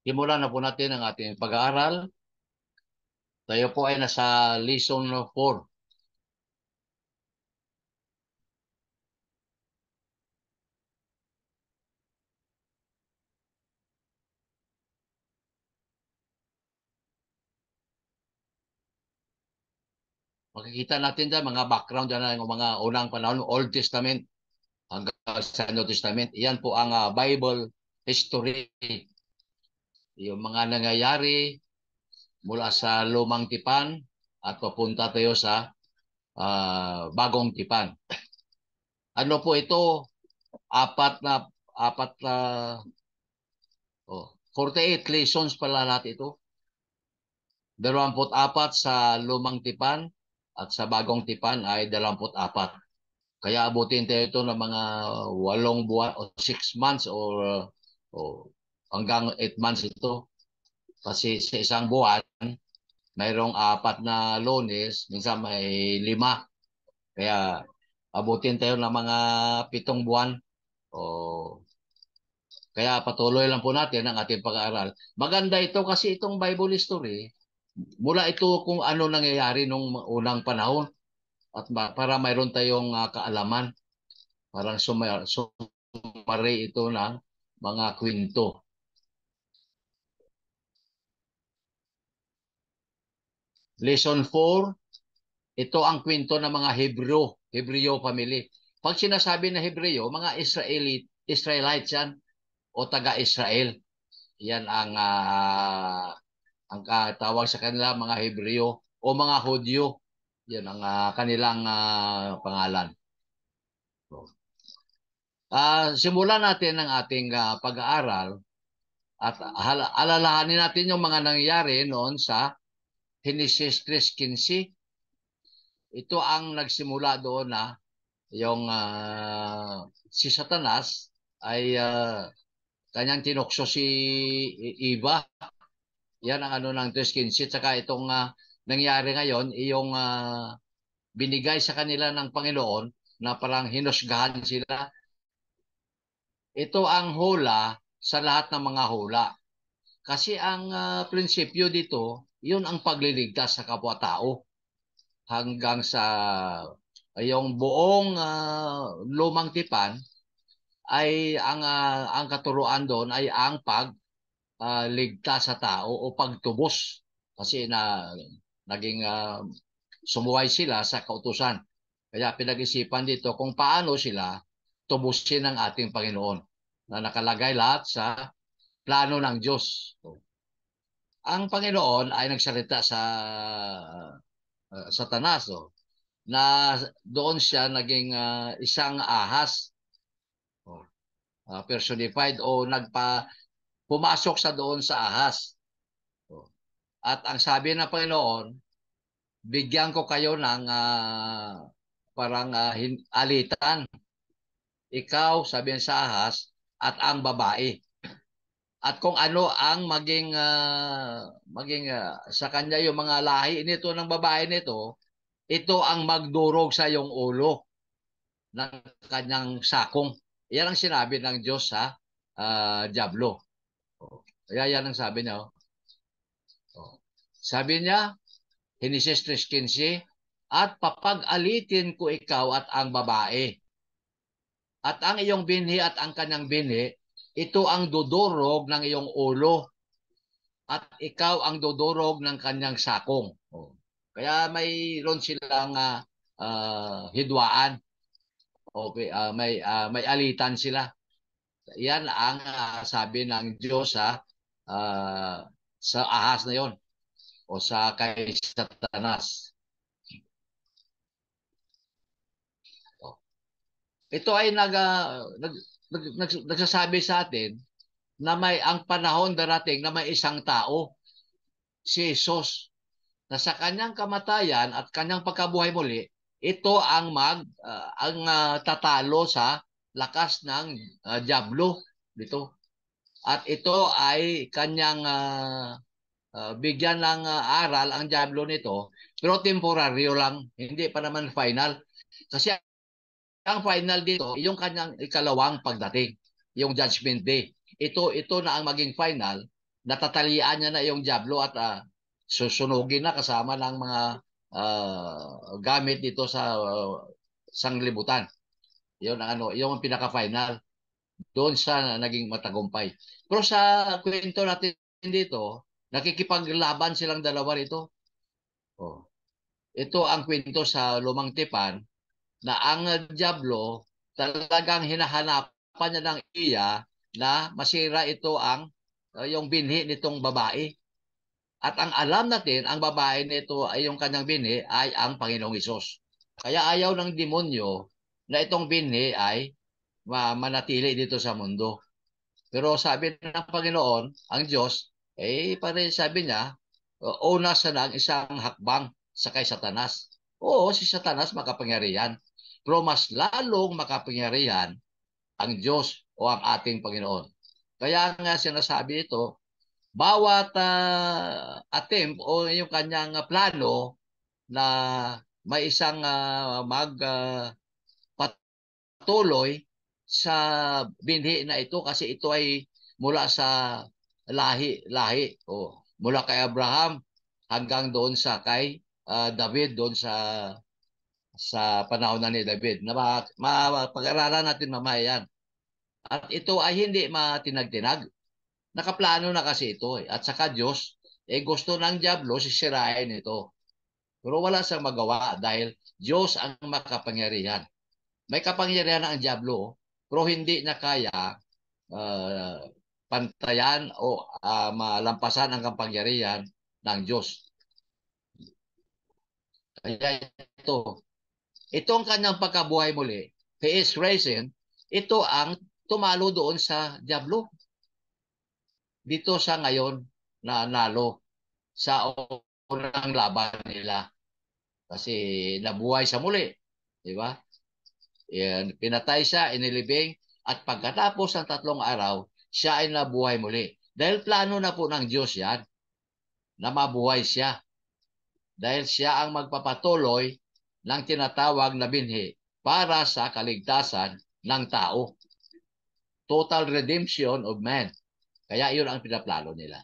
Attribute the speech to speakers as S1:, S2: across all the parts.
S1: Simulan na po natin ang ating pag-aaral. Tayo po ay nasa lesson 4. Makikita natin dyan mga background dyan ng mga unang panahon, Old Testament hanggang sa New Testament. Iyan po ang Bible history. Yung mga nangyayari mula sa lumang tipan at papunta tayo sa bagong tipan. Ano po ito? Apat na 48 lessons pala lahat ito. 24 sa lumang tipan at sa bagong tipan ay 24. Kaya abutin tayo ito ng mga 8 buwan o 6 months o hanggang 8 months ito. Kasi sa isang buwan, mayroong 4 na Lunes, minsan may 5. Kaya abutin tayo ng mga 7 buwan. Kaya patuloy lang po natin ang ating pag-aaral. Maganda ito kasi itong Bible history, mula ito kung ano nangyayari nung unang panahon at para mayroon tayong kaalaman. Parang sumari ito ng mga kwento. Lesson 4, ito ang kwento ng mga Hebreo family. Pag sinasabi na Hebreo, mga Israelites yan o taga-Israel. Yan ang tawag sa kanila mga Hebreo o mga Hudyo. Yan ang kanilang pangalan. Simulan natin ang ating pag-aaral at alalahanin natin yung mga nangyari noon sa Genesis 3:15. Ito ang nagsimula doon na yung si Satanas ay kanyang tinukso si Eva. Yan ang ano ng 3:15. Saka itong nangyari ngayon, yung binigay sa kanila ng Panginoon na parang hinusgahan sila. Ito ang hula sa lahat ng mga hula. Kasi ang prinsipyo dito, yun ang pagliligtas sa kapwa-tao hanggang sa yung buong lumang tipan ay ang katuruan doon ay ang pagligtas sa tao o pagtubos kasi naging sumuway sila sa kautusan. Kaya pinag-isipan dito kung paano sila tubusin ng ating Panginoon na nakalagay lahat sa plano ng Diyos. Ang Panginoon ay nagsalita sa Satanas na doon siya naging isang ahas personified o pumasok sa doon sa ahas. At ang sabi ng Panginoon, bigyan ko kayo ng parang alitan. Ikaw, sabi sa ahas, at ang babae. At kung ano ang maging sa kanya yung mga lahi nito ng babae nito, ito ang magdurog sa iyong ulo ng kanyang sakong. Yan ang sinabi ng Diyos sa Diablo. Kaya yan ang sabi niya. Sabi niya, Genesis 3:15, at papag-alitin ko ikaw at ang babae. At ang iyong binhi at ang kanyang binhi, ito ang dudurog ng iyong ulo. At ikaw ang dudurog ng kanyang sakong. Kaya mayroon silang hidwaan. Okay, may alitan sila. Yan ang sabi ng Diyos sa ahas na yon o sa kay Satanas. Ito ay nagsasabi sa atin na may ang panahon darating na may isang tao, si Jesus, na sa kanyang kamatayan at kanyang pagkabuhay muli, ito ang tatalo sa lakas ng Diablo dito. At ito ay kanyang bigyan ng aral ang Diablo nito, pero temporaryo lang, hindi pa naman final. Kasi ang final dito, yung kanyang ikalawang pagdating, yung Judgment Day. Ito na ang maging final natatalian niya na yung Diablo at susunugin na kasama ng mga gamit dito sa sanglibutan. Yun ang ano, yung pinaka-final. Doon sa naging matagumpay. Pero sa kwento natin dito, nakikipaglaban silang dalawa rito. Oh. Ito ang kwento sa Lumang Tipan na ang Diablo talagang hinahanapan niya ng iya na masira ito ang yung binhi nitong babae. At ang alam natin, ang babae nito ay yung kanyang binhi ay ang Panginoong Isus. Kaya ayaw ng demonyo na itong binhi ay manatili dito sa mundo. Pero sabi ng Panginoon, ang Diyos, pare sabi niya, una sa ng isang hakbang sa kay Satanas. Oo, si Satanas makapangyarihan. Pero mas lalong makapangyarihan ang Diyos o ang ating Panginoon. Kaya nga sinasabi ito, bawat attempt o yung kanyang plano na may isang magpatuloy sa binhi na ito kasi ito ay mula sa lahi o mula kay Abraham hanggang doon sa kay David doon sa panahon na ni David na mapag-aralan natin mamaya yan. At ito ay hindi matinag-tinag. Nakaplano na kasi ito eh. At saka Diyos, gusto ng Diablo sisirain ito. Pero wala siyang magawa dahil Diyos ang makapangyarihan. May kapangyarihan ang Diablo, pero hindi niya kaya uh, pantayan o malampasan ang kapangyarihan ng Diyos. Kaya ito ang kanyang pagkabuhay muli. He is risen. Ito ang tumalo doon sa Diablo. Dito sa ngayon na nalo sa unang laban nila. Kasi nabuhay sa muli. Di ba? Yan, pinatay siya, inilibing, at pagkatapos ng 3 araw, siya ay nabuhay muli. Dahil plano na po ng Diyos yan, na mabuhay siya. Dahil siya ang magpapatuloy ng tinatawag na binhi para sa kaligtasan ng tao. Total redemption of man. Kaya yun ang pinaplano nila.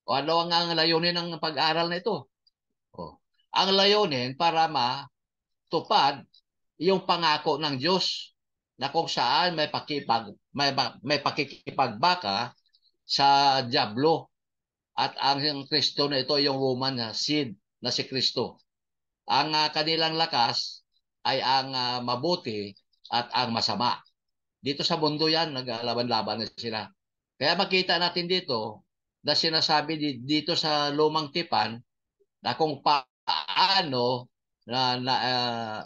S1: O ano ang layunin ng pag-aaral na ito? O, ang layunin para matupad yung pangako ng Diyos na kung saan may pakikipagbaka sa Diablo at ang Kristo na ito yung woman seed na si Kristo. Ang kanilang lakas ay ang mabuti at ang masama. Dito sa mundo yan, naglalaban-laban na sila. Kaya makita natin dito na sinasabi dito sa Lumang Tipan na kung paano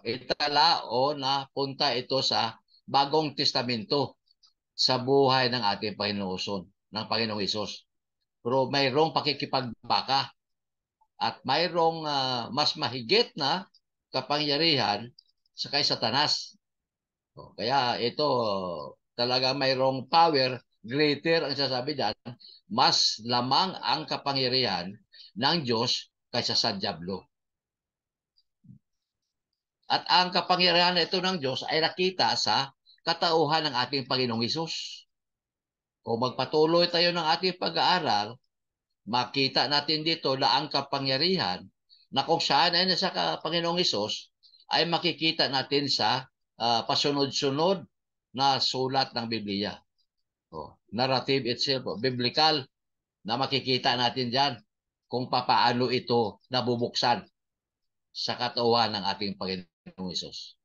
S1: itala o napunta ito sa Bagong Testamento sa buhay ng ating Panginoong Isus. Pero mayroong pakikipagbaka at mayroong mas mahigit na kapangyarihan sa kay Satanas. Kaya ito talaga mayroong power greater ang sasabi diyan, mas lamang ang kapangyarihan ng Diyos kaysa sa Diablo. At ang kapangyarihan na ito ng Diyos ay nakita sa katauhan ng ating Panginoong Isus. Kung magpatuloy tayo ng ating pag-aaral, makita natin dito na ang kapangyarihan na kung saan ay nasa Panginoong Isus ay makikita natin sa pasunod-sunod na sulat ng Biblia. Narrative itself, biblical, na makikita natin dyan kung papaano ito nabubuksan sa katauhan ng ating Panginoong Isus.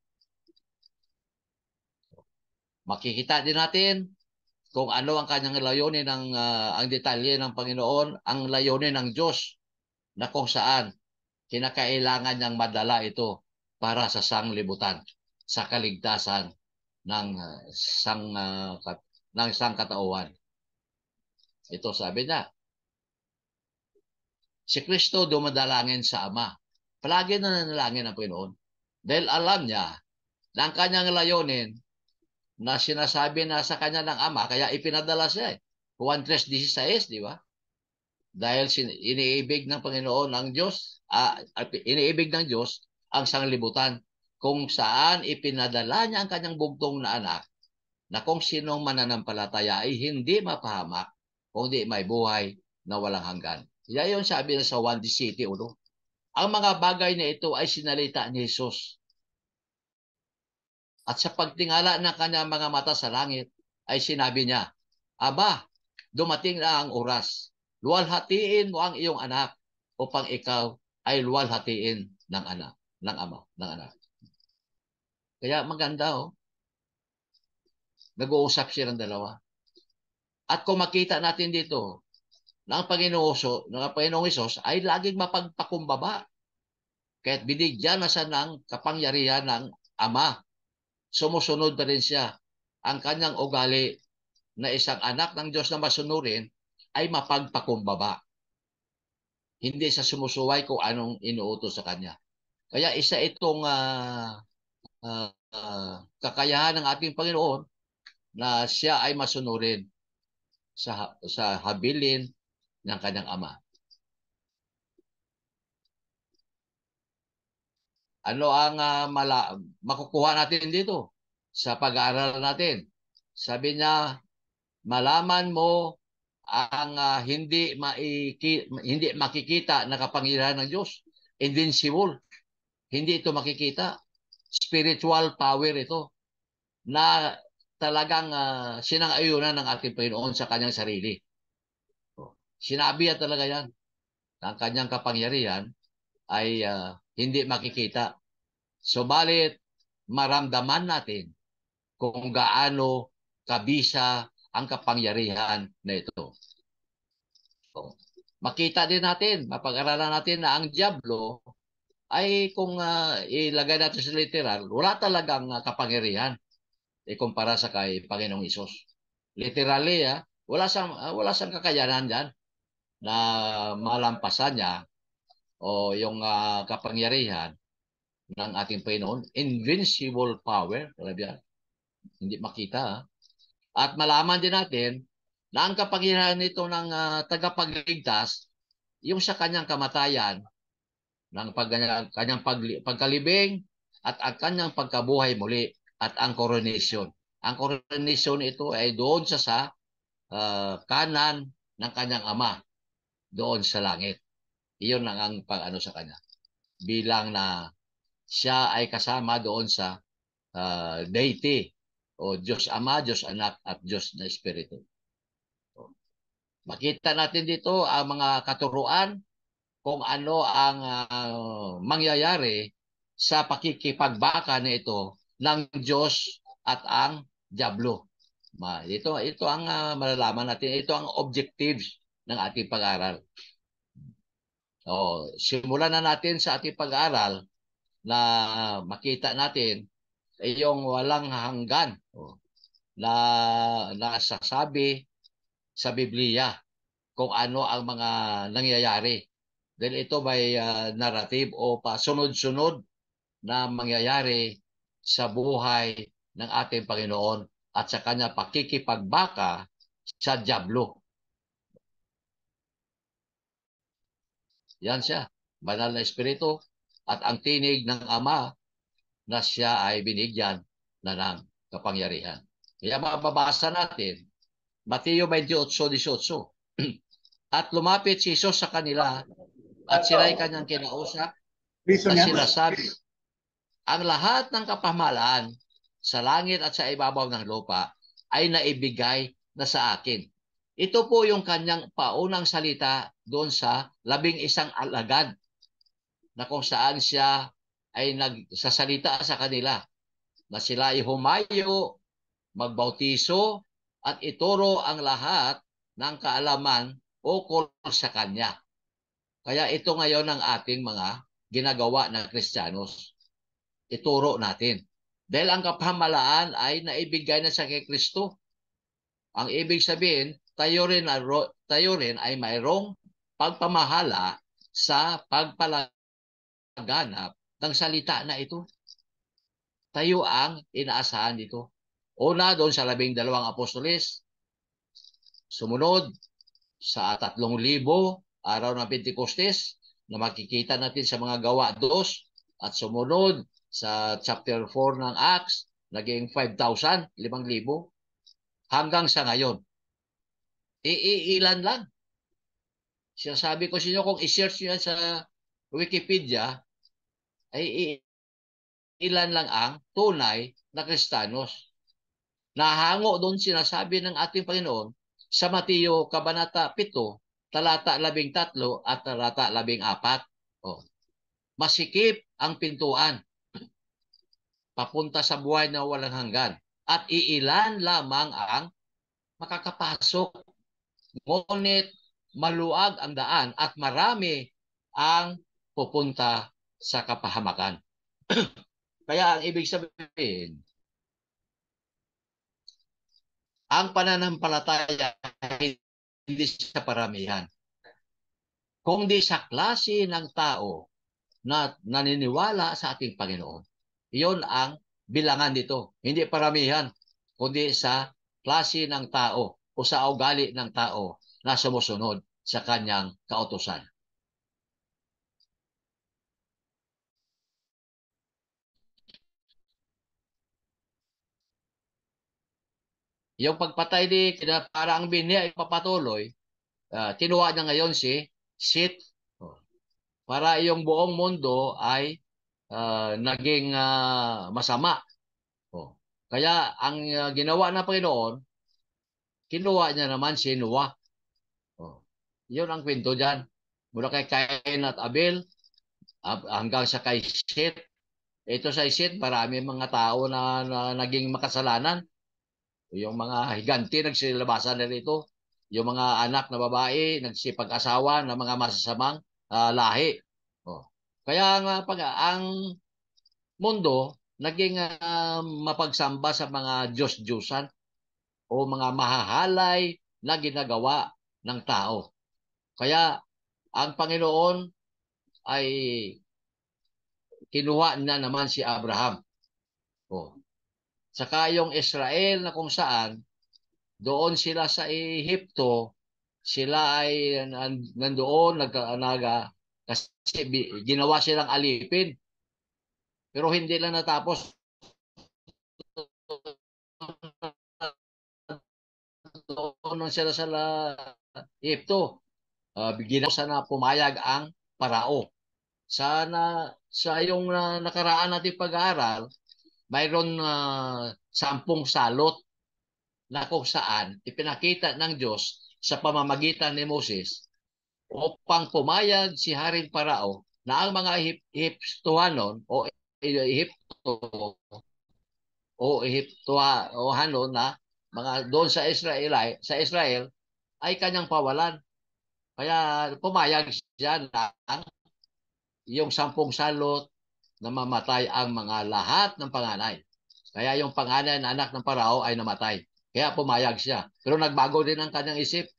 S1: Makikita din natin kung ano ang kanyang layunin ang detalye ng Panginoon, ang layunin ng Diyos na kung saan kinakailangan niyang madala ito para sa sanglibutan, sa kaligtasan ng sangkatauhan. Ito sabi niya, si Kristo dumadalangin sa Ama. Palagi na nanalangin ang Panginoon. Dahil alam niya na ang kanyang layunin na sinasabi na sa kanya ng Ama, kaya ipinadala siya. Juan 3:16, di ba? Dahil iniibig ng Panginoon ang Diyos, iniibig ng Diyos ang sanglibutan kung saan ipinadala niya ang kanyang bugtong na anak na kung sinong mananampalataya ay hindi mapahamak, kundi may buhay na walang hanggan. Kaya yun sabi na sa 1:17. Ang mga bagay na ito ay sinalita ni Jesus. At sa pagtingala ng kanyang mga mata sa langit, ay sinabi niya, Aba, dumating na ang oras. Luwalhatiin mo ang iyong anak upang ikaw ay luwalhatiin ng anak, ng ama, ng anak. Kaya maganda, nag-uusap silang dalawa. At kung makita natin dito, ng Panginoong Hesus ay laging mapagpakumbaba. Kaya't binigyan na siya ng kapangyarihan ng Ama. Sumusunod na rin siya. Ang kanyang ugali na isang anak ng Diyos na masunurin ay mapagpakumbaba. Hindi sa sumusuway kung anong inuutos sa kanya. Kaya isa itong kakayahan ng ating Panginoon na siya ay masunurin sa habilin ng kanyang Ama. Ano ang makukuha natin dito sa pag-aaral natin? Sabi niya, malaman mo ang hindi makikita na kapangyarihan ng Diyos. Invincible. Hindi ito makikita. Spiritual power ito na talagang sinang-ayunan ng ating Panginoon sa kanyang sarili. Sinabi niya talaga yan. Ang kanyang kapangyarihan ay hindi makikita. Subalit, maramdaman natin kung gaano kabisa ang kapangyarihan na ito. So, makita din natin, mapag-aralan natin na ang Diablo ay kung ilagay natin sa literal, wala talagang kapangyarihan ikumpara sa kay Panginoong Hesus. Literally, wala siyang kakayanan dyan na malampasan niya o yung kapangyarihan ng ating Panginoon. Invincible power. Hindi makita. At malaman din natin na ang kapangyarihan nito ng tagapagligtas, yung sa kanyang kamatayan, ng kanyang pagkalibing, at ang kanyang pagkabuhay muli, at ang coronation. Ang coronation ito ay doon sa kanan ng kanyang ama, doon sa langit. Iyon ang pag-ano sa kanya. Bilang na siya ay kasama doon sa deity o Diyos Ama, Diyos Anak at Diyos na Espiritu. Makita natin dito ang mga katuruan kung ano ang mangyayari sa pakikipagbaka na ito ng Diyos at ang Diablo. Ito ang malalaman natin. Ito ang objectives ng ating pag-aaral. Simulan na natin sa ating pag-aaral na makita natin yung walang hanggan na nasasabi sa Biblia kung ano ang mga nangyayari. Dahil ito may narrative o pasunod-sunod na mangyayari sa buhay ng ating Panginoon at sa kanya pakikipagbaka sa Diablo. Yan siya, banal na espiritu at ang tinig ng Ama na siya ay binigyan na ng kapangyarihan. Kaya mababasa natin, Mateo 28:18. At lumapit si Jesus sa kanila at sila ay kanyang kinausap at sinasabi, ang lahat ng kapamahalaan sa langit at sa ibabaw ng lupa ay naibigay na sa akin. Ito po yung kanyang paunang salita doon sa 11 alagad na kung saan siya ay nagsasalita sa kanila na sila ay humayo, magbautiso at ituro ang lahat ng kaalaman ukol sa kanya. Kaya ito ngayon ang ating mga ginagawa ng Kristiyanos. Ituro natin. Dahil ang kapamahalaan ay naibigay na sa kay Kristo. Ang ibig sabihin, tayo rin ay mayroong pagpamahala sa pagpalaganap ng salita na ito. Tayo ang inaasahan dito. Una doon sa 12 apostoles, sumunod sa 3,000 araw ng Pentecostes na makikita natin sa mga gawa 2, at sumunod sa chapter 4 ng Acts, naging 5,000, 5,000. hanggang sa ngayon. Iilan lang. Sinasabi ko sa inyo, kung i-search nyo yan sa Wikipedia, ay ilan lang ang tunay na Kristanos. Nahango doon sinasabi ng ating Panginoon sa Mateo Kabanata 7, talata 13 at talata 14. Oh. Masikip ang pintuan papunta sa buhay na walang hanggan at iilan lamang ang makakapasok. Ngunit maluag ang daan at marami ang pupunta sa kapahamakan. Kaya ang ibig sabihin, ang pananampalataya hindi sa paramihan, kundi sa klase ng tao na naniniwala sa ating Panginoon. Iyon ang bilangan dito. Hindi paramihan, kundi sa klase ng tao o sa ugali ng tao na sumusunod sa kanyang kautusan. Yung pagpatay ni para ang binhi ay papatuloy, kinuha niya ngayon si Sith, para yung buong mundo ay naging masama. Kaya ang ginawa ng Panginoon, kinuha niya naman si Noah. Yun ang kwento dyan. Mula kay Cain at Abel hanggang sa kay Seth. Ito sa Seth, marami mga tao na naging makasalanan. Yung mga higanti nagsilabasan na rito. Yung mga anak na babae nagsipag-asawa ng mga masasamang lahi. Kaya nga pag ang mundo naging mapagsamba sa mga Diyos-Diyosan o mga mahahalay na ginagawa ng tao. Kaya ang Panginoon ay kinuha na naman si Abraham. Saka yung Israel na kung saan doon sila sa Ehipto, sila ay nandoon kasi ginawa silang alipin. Pero hindi lang natapos doon sila sa Ehipto. Ginawa sana pumayag ang parao. Sa yung nakaraan natin pag-aaral, mayroon 10 salot na kung saan ipinakita ng Diyos sa pamamagitan ni Moses upang pumayag si Haring Parao na ang mga Ehiptohanon o Ehipto o Ehiptohanon na mga doon sa Israel ay kanyang pawalan. Kaya pumayag siya na yung 10 salot na mamatay ang mga lahat ng panganay. Kaya yung panganay na anak ng Parao ay namatay. Kaya pumayag siya. Pero nagbago din ang kanyang isip.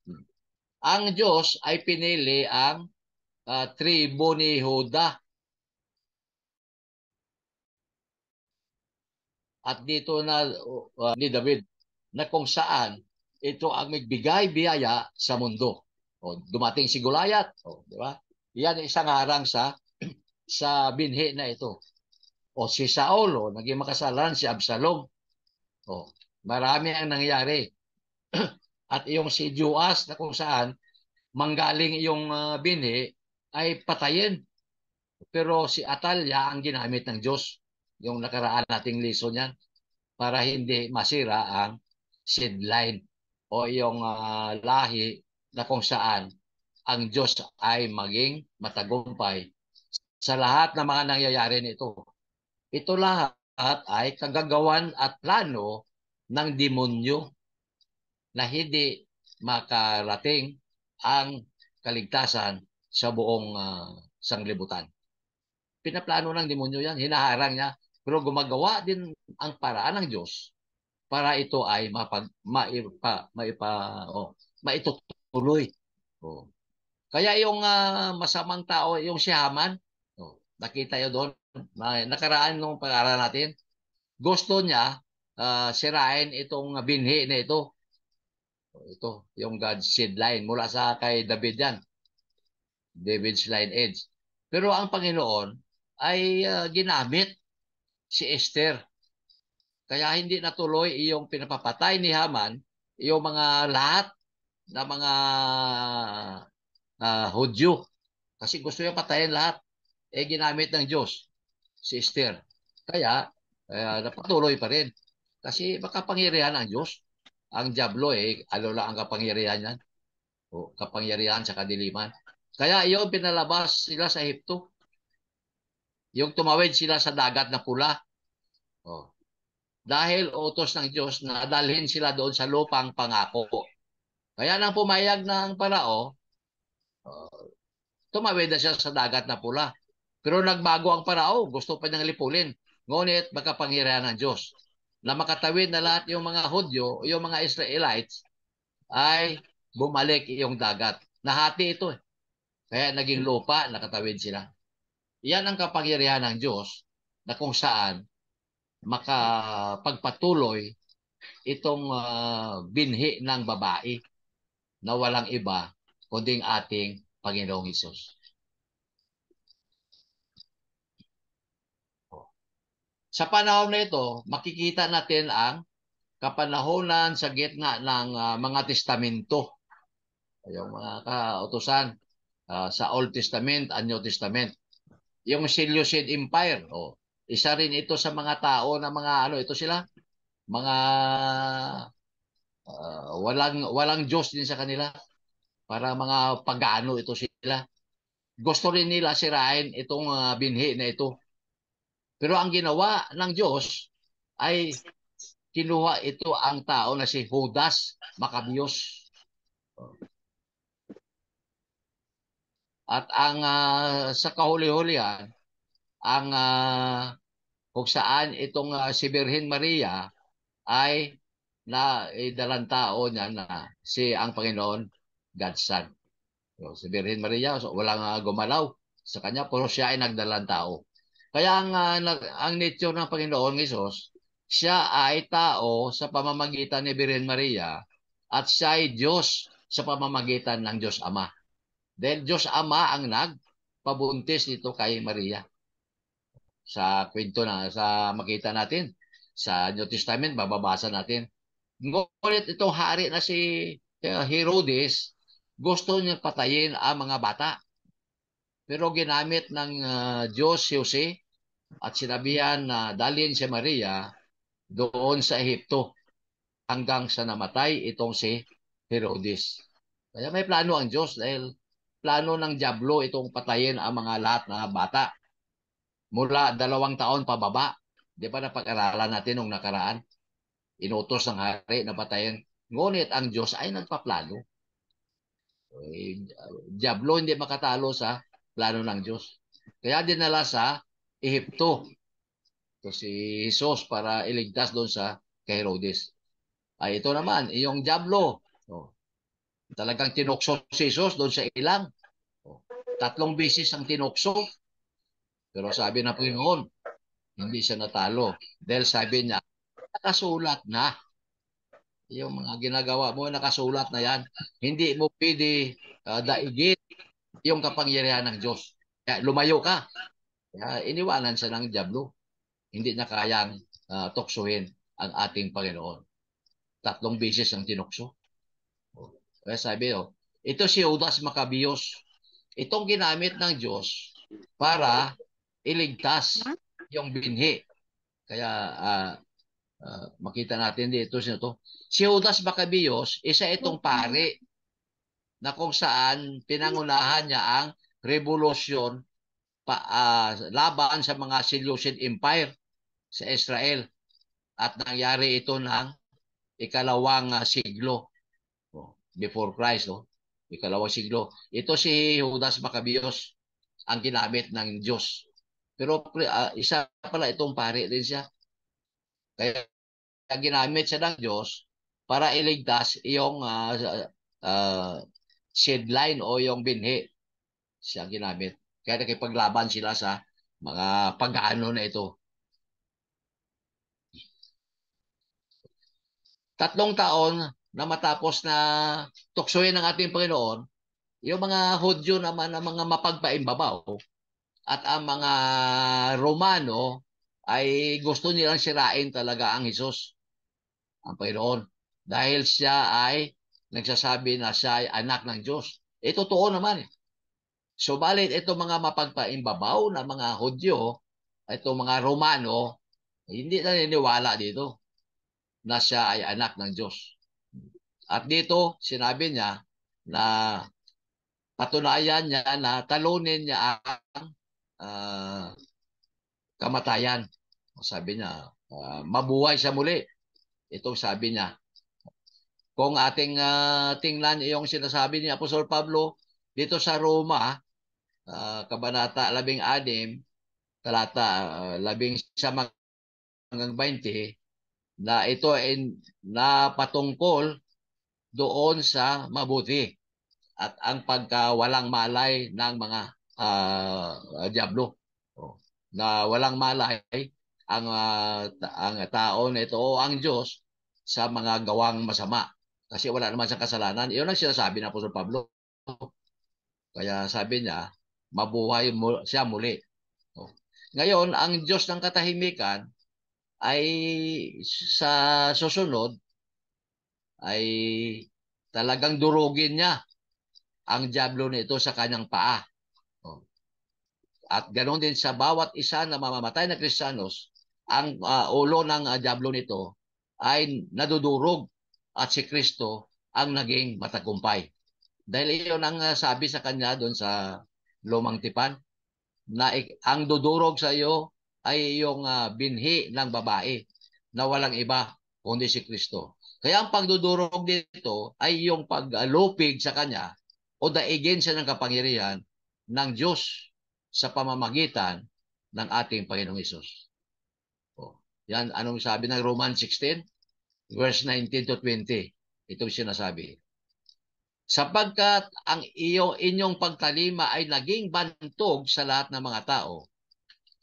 S1: Ang Diyos ay pinili ang tribo ni Juda. At dito na ni David na kung saan ito ang magbigay biyaya sa mundo. Dumating si Goliath. Di ba? Yan isang harang sa binhi na ito. Si Saulo, naging makasalan si Absalom. Marami ang nangyari. At yung si Joas na kung saan manggaling yung binhi ay patayin. Pero si Atalya ang ginamit ng Diyos. Yung nakaraan nating lesson yan para hindi masira ang seedline o yung lahi na kung saan ang Diyos ay maging matagumpay sa lahat ng mga nangyayari nito. Ito lahat ay kagagawan at plano ng demonyo na hindi makarating ang kaligtasan sa buong sanglibutan. Pinaplano ng demonyo yan, hinaharang niya, pero gumagawa din ang paraan ng Diyos para ito ay maitutuloy. Kaya yung masamang tao, yung si Haman, nakita nyo doon, nakaraan nung pag-aaral natin, gusto niya sirain itong binhi na ito. Ito, yung God's seed line. Mula sa kay David yan. David's lineage. Pero ang Panginoon ay ginamit si Esther. Kaya hindi natuloy yung pinapapatay ni Haman yung mga lahat na mga Hudyo. Kasi gusto niya patayin lahat. Eh, ginamit ng Diyos si Esther. Kaya, napatuloy pa rin. Kasi makapangyarihan ang Diyos. Ang Diablo, ano lang ang kapangyarihan niyan? O, kapangyarihan sa kadiliman. Kaya iyon pinalabas sila sa Ehipto. Yung tumawid sila sa dagat na pula. O, dahil utos ng Diyos na dalhin sila doon sa lupang pangako. Kaya nang pumayag ng Parao, tumawid na siya sa dagat na pula. Pero nagbago ang Parao, gusto pa niyang lipulin. Ngunit makapangyarihan ng Diyos na makatawid na lahat yung mga Hudyo, yung mga Israelites, ay bumalik yung dagat. Nahati ito. Kaya naging lupa, nakatawid sila. Yan ang kapangyarihan ng Diyos na kung saan makapagpatuloy itong binhi ng babae na walang iba kundi ating Panginoong Hesus. Sa panahon na ito, makikita natin ang kapanahonan sa gitna ng mga testamento. Yung mga kautusan sa Old Testament and New Testament. Yung Seleucid Empire, isa rin ito sa mga tao na mga ano ito sila, mga walang Diyos din sa kanila. Para mga pagano ito sila. Gusto rin nila sirain itong binhi na ito. Pero ang ginawa ng Diyos ay kinuha ito ang tao na si Judas Maccabeus. At ang sa kahuli-hulihan, ang kung saan itong si Birhen Maria ay na dalang tao niya na si ang Panginoon, God's Son. So, si Birhen Maria, so, walang gumalaw sa kanya, pero siya ay nagdalang tao. Kaya ang nature ng Panginoon Hesus, siya ay tao sa pamamagitan ni Birhen Maria at siya ay Diyos sa pamamagitan ng Diyos Ama. Dahil Diyos Ama ang nagpabuntis nito kay Maria. Sa kwento na sa makita natin sa New Testament, bababasa natin. Ngunit itong hari na si Herodes, gusto niya patayin ang mga bata. Pero ginamit ng Diyos si Jose at sinabihan na dalhin si Maria doon sa Ehipto hanggang sa namatay itong si Herodes. Kaya may plano ang Diyos dahil plano ng Diablo itong patayin ang mga lahat na bata mula 2 taon pababa. Di ba napag-aralan natin nung nakaraan? Inutos ng hari na patayin. Ngunit ang Diyos ay nagpaplano. Diablo hindi makatalo sa plano ng Diyos. Kaya dinala sa Ehipto to si Jesus para iligtas doon sa kay Herodes. Ay ito naman, yung Diablo. Talagang tinukso si Jesus doon sa ilang. 3 beses ang tinukso. Pero sabi ng Panginoon, hindi siya natalo. Dahil sabi niya, nakasulat na. Yung mga ginagawa mo, nakasulat na yan. Hindi mo pwede daigin yung kapangyarihan ng Diyos. Kaya lumayo ka. Kaya iniwanan siya ng Diablo. Hindi na kayang tuksuhin ang ating Panginoon. 3 beses ang tinukso. Kaya sabi, ito si Judas Maccabeus. Itong ginamit ng Diyos para iligtas yung binhi. Kaya makita natin dito sino. Si Judas Maccabeus, isa itong pari na kung saan pinangunahan niya ang revolusyon laban sa mga Seleucid Empire sa Israel. At nangyari ito ng ikalawang siglo before Christ. Ikalawang siglo. Ito si Judas Maccabeus ang ginamit ng Diyos. Pero isa pala itong pari din siya. Kaya ginamit siya ng Diyos para iligtas yung seedline o yung binhi. Siya ginamit. Kaya nakipaglaban sila sa mga pag-ano na ito. 3 taon na matapos na tuksohin ng ating Panginoon, yung mga Hudyo naman ang mga mapagpaimbabaw at ang mga Romano ay gusto nilang sirain talaga ang Hesus, ang Panginoon. dahil siya ay nagsasabi na siya ay anak ng Diyos. Totoo naman. Subalit itong mga mapagpaimbabaw na mga Hudyo, itong mga Romano, hindi naniniwala dito na siya ay anak ng Diyos. At dito, sinabi niya na patunayan niya na talunin niya ang kamatayan. Sabi niya, mabuhay siya muli. Ito sabi niya. Kung ating tingnan yung sinasabi ni Apostol Pablo dito sa Roma, Kabanata 16, talata 11 hanggang 20, na ito ay napatungkol doon sa mabuti at ang pagkawalang malay ng mga diablo. Na walang malay ang tao nito o ang Diyos sa mga gawang masama. Kasi wala naman siyang kasalanan. Iyon ang sinasabi ng Apostol Pablo. Kaya sabi niya, mabuhay siya muli. Ngayon, ang Diyos ng katahimikan ay sa susunod ay talagang durugin niya ang diablo nito sa kanyang paa. At ganoon din sa bawat isa na mamamatay na Kristiyanos, ang ulo ng diablo nito ay nadudurog at si Kristo ang naging matagumpay. Dahil iyon ang sabi sa kanya doon sa lumang tipan, na ang dudurog sa iyo ay yung binhi ng babae na walang iba kundi si Kristo. Kaya ang pagdudurog dito ay yung paglupig sa kanya o daigin siya ng kapangyarihan ng Diyos sa pamamagitan ng ating Panginoong Hesus. Yan, anong sabi ng Romans 16, verse 19 to 20? Itong sinasabi. Sapagkat ang inyong pagtalima ay naging bantog sa lahat ng mga tao,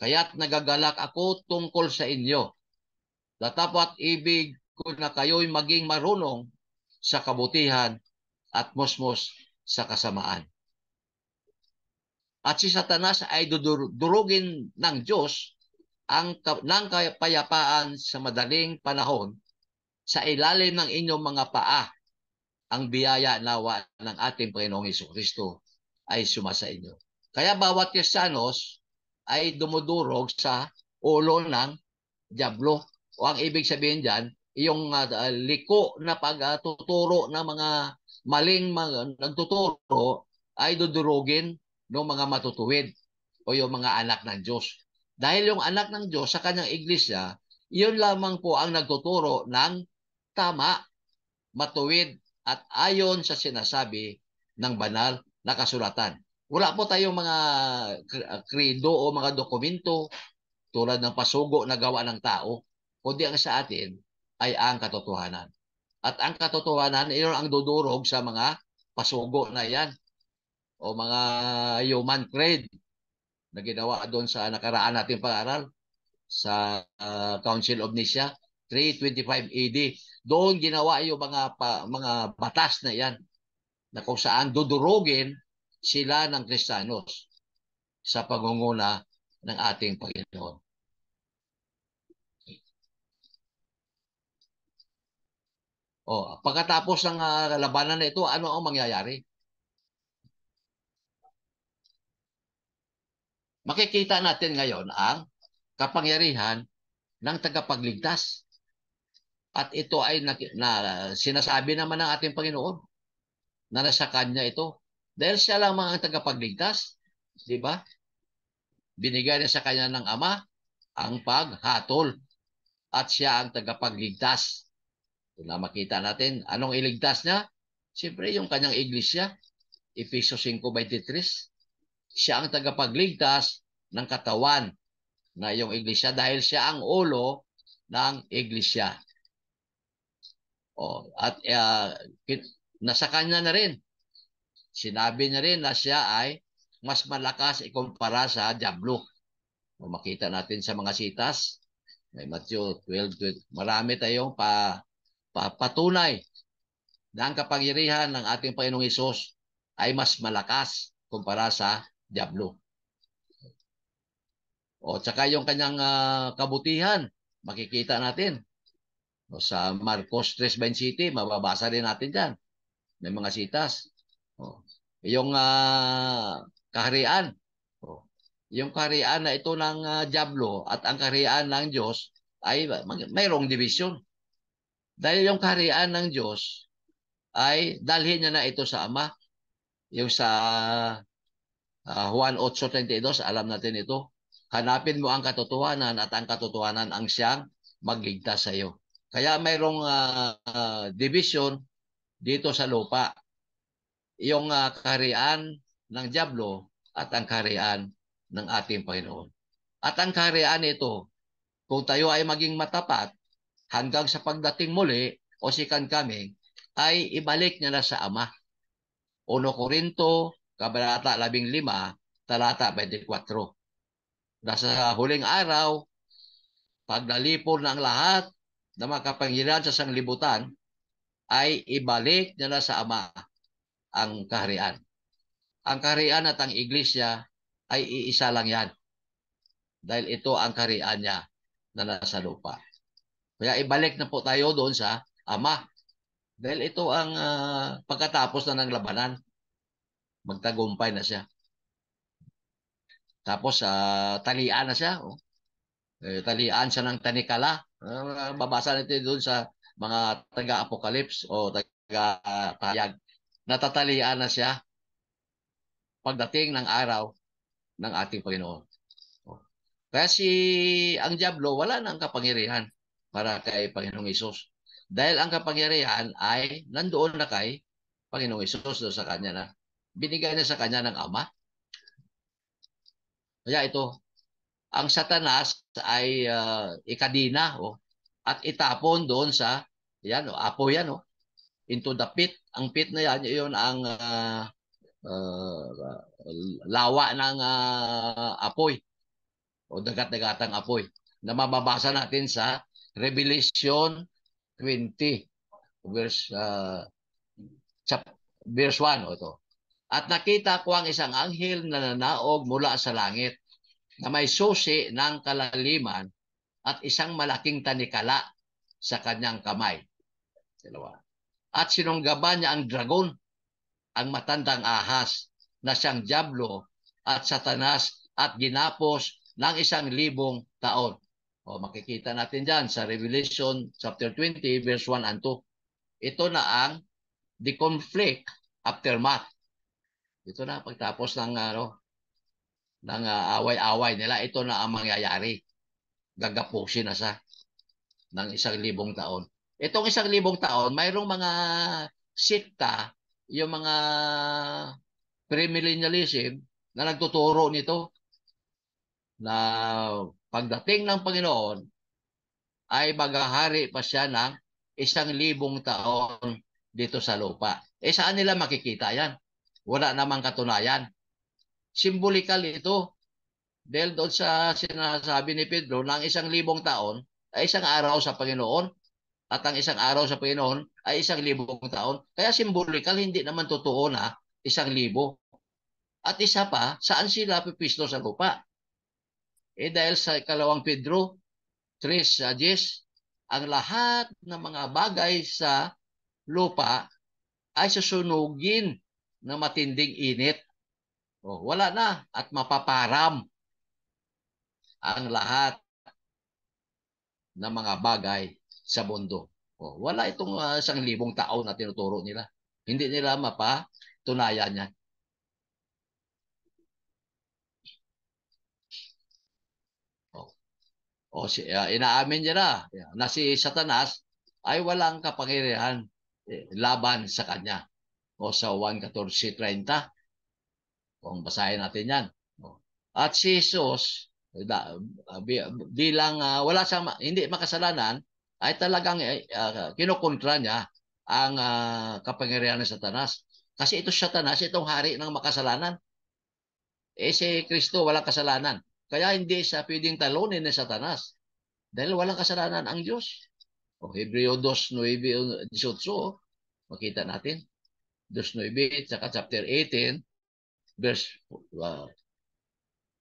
S1: kaya't nagagalak ako tungkol sa inyo. Datapat ibig ko na kayo'y maging marunong sa kabutihan at musmos sa kasamaan. At si Satanas ay durugin ng Diyos ng kapayapaan sa madaling panahon sa ilalim ng inyong mga paa. Ang biyaya nawa ng ating Panginoong Hesukristo ay sumasa inyo. Kaya bawat Kristiyanos ay dumudurog sa ulo ng diablo. O ang ibig sabihin dyan, yung liko na pagtuturo ng mga maling nagtuturo ay dudurugin ng mga matutuwid o yung mga anak ng Diyos. Dahil yung anak ng Diyos sa kanyang iglesia, yun lamang po ang nagtuturo ng tama, matuwid, at ayon sa sinasabi ng banal na kasulatan. Wala po tayong mga kredo o mga dokumento tulad ng pasugo na gawa ng tao, kundi ang sa atin ay ang katotohanan. At ang katotohanan, iyon ang dudurog sa mga pasugo na yan o mga human creed na ginawa doon sa nakaraan nating pag-aral sa Council of Nicaea 325 AD. Doon ginawa yung mga batas na yan na kung saan dudurugin sila ng Kristiyanos sa pangunguna ng ating Panginoon. Pagkatapos ng labanan na ito, ano ang mangyayari? Makikita natin ngayon ang kapangyarihan ng tagapagligtas. At ito ay sinasabi naman ng ating Panginoon na nasa Kanya ito. Dahil siya lamang ang tagapagligtas, di ba? Binigay niya sa Kanya ng Ama ang paghatol at siya ang tagapagligtas. Na makita natin, anong iligtas niya? Siyempre, yung Kanyang iglesia, Efesios 5:23. Siya ang tagapagligtas ng katawan na yung iglesia dahil siya ang ulo ng iglesia. At nasa kanya na rin. Sinabi niya rin na siya ay mas malakas ikumpara sa diablo. Makita natin sa mga sitas, may Matthew 12, marami tayong patunay na ang kapangyarihan ng ating Panginoong Hesus ay mas malakas kumpara sa diablo. Tsaka yung kanyang kabutihan, makikita natin O sa Marcos 3:27, mababasa rin natin dyan. May mga sitas. O, yung kaharian. O, yung kaharian na ito ng Diablo at ang kaharian ng Diyos ay mayroong division. Dahil yung kaharian ng Diyos ay dalhin niya na ito sa Ama. Yung sa Juan 8:32, alam natin ito. Hanapin mo ang katotohanan at ang katotohanan ang siyang magligtas sa iyo. Kaya mayroong division dito sa lupa. Yung kaharian ng Diablo at ang kaharian ng ating Panginoon. At ang kaharian nito, kung tayo ay maging matapat hanggang sa pagdating muli o second coming, ay ibalik niya na sa Ama. 1 Corinto, Kabanata 15, talata 24. Nasa huling araw, pag nalipol na ang lahat na makapangyarihan sa sanglibutan, ay ibalik niya na sa Ama ang kaharian. Ang kaharian at ang iglesia ay iisa lang yan. Dahil ito ang kaharian niya na nasa lupa. Kaya ibalik na po tayo doon sa Ama. Dahil ito ang pagkatapos na ng labanan. Magtagumpay na siya. Tapos talian na siya. Oh. Talian siya ng tanikala. Babasa natin doon sa mga taga-apocalypse o taga-pahayag. Natatalian na siya pagdating ng araw ng ating Panginoon. Kaya ang Diablo wala nang kapangyarihan para kay Panginoong Hesus. Dahil ang kapangyarihan ay nandoon na kay Panginoong Hesus doon sa kanya na binigay na sa kanya ng Ama. Kaya ito, ang Satanas ay ikadina at itapon doon sa apo yan into the pit. Ang pit na yan, yun ang uh, lawa ng apoy o dagat-dagatang apoy na mababasa natin sa Revelation 20 verse 1 ito. At nakita ko ang isang anghel na nanaog mula sa langit na may susi ng kalaliman at isang malaking tanikala sa kanyang kamay. Dalawa. At sinunggaban niya ang dragon, ang matandang ahas, na siyang Diablo at Satanas at ginapos ng 1,000 taon. O makikita natin dyan sa Revelation chapter 20 verse 1 and 2. Ito na ang the conflict aftermath. Ito na pagtapos ng away-away nila. Ito na ang mangyayari. Gagapusin na siya ng 1,000 taon. Itong 1,000 taon, mayroong mga sikta, yung mga premillennialism na nagtuturo nito na pagdating ng Panginoon ay maghahari pa siya ng 1,000 taon dito sa lupa. Saan nila makikita yan? Wala namang katunayan. Symbolikal ito. Dahil doon sa sinasabi ni Pedro na ang 1,000 taon ay isang araw sa Panginoon at ang isang araw sa Panginoon ay 1,000 taon. Kaya symbolikal, hindi naman totoo na 1,000. At isa pa, saan sila pipisto sa lupa? Dahil sa ikalawang Pedro 3:10, ang lahat ng mga bagay sa lupa ay susunugin ng matinding init. Wala na at mapaparam ang lahat ng mga bagay sa mundo. Wala itong 1,000 taon na tinuturo nila. Hindi nila mapatunayan yan. Inaamin niya na si Satanas ay walang kapangyarihan laban sa kanya. Sa 1:14-30. Kung basahin natin yan. At si Jesus, bilang wala sa hindi makasalanan, ay talagang kinukontra niya ang kapangyarihan ng Satanas. Kasi ito Satanas, itong hari ng makasalanan. Si Kristo walang kasalanan. Kaya hindi siya pwedeng talunin ni Satanas. Dahil walang kasalanan ang Diyos. Hebreo 2:9-18, makita natin. 2:9, saka chapter 18, verse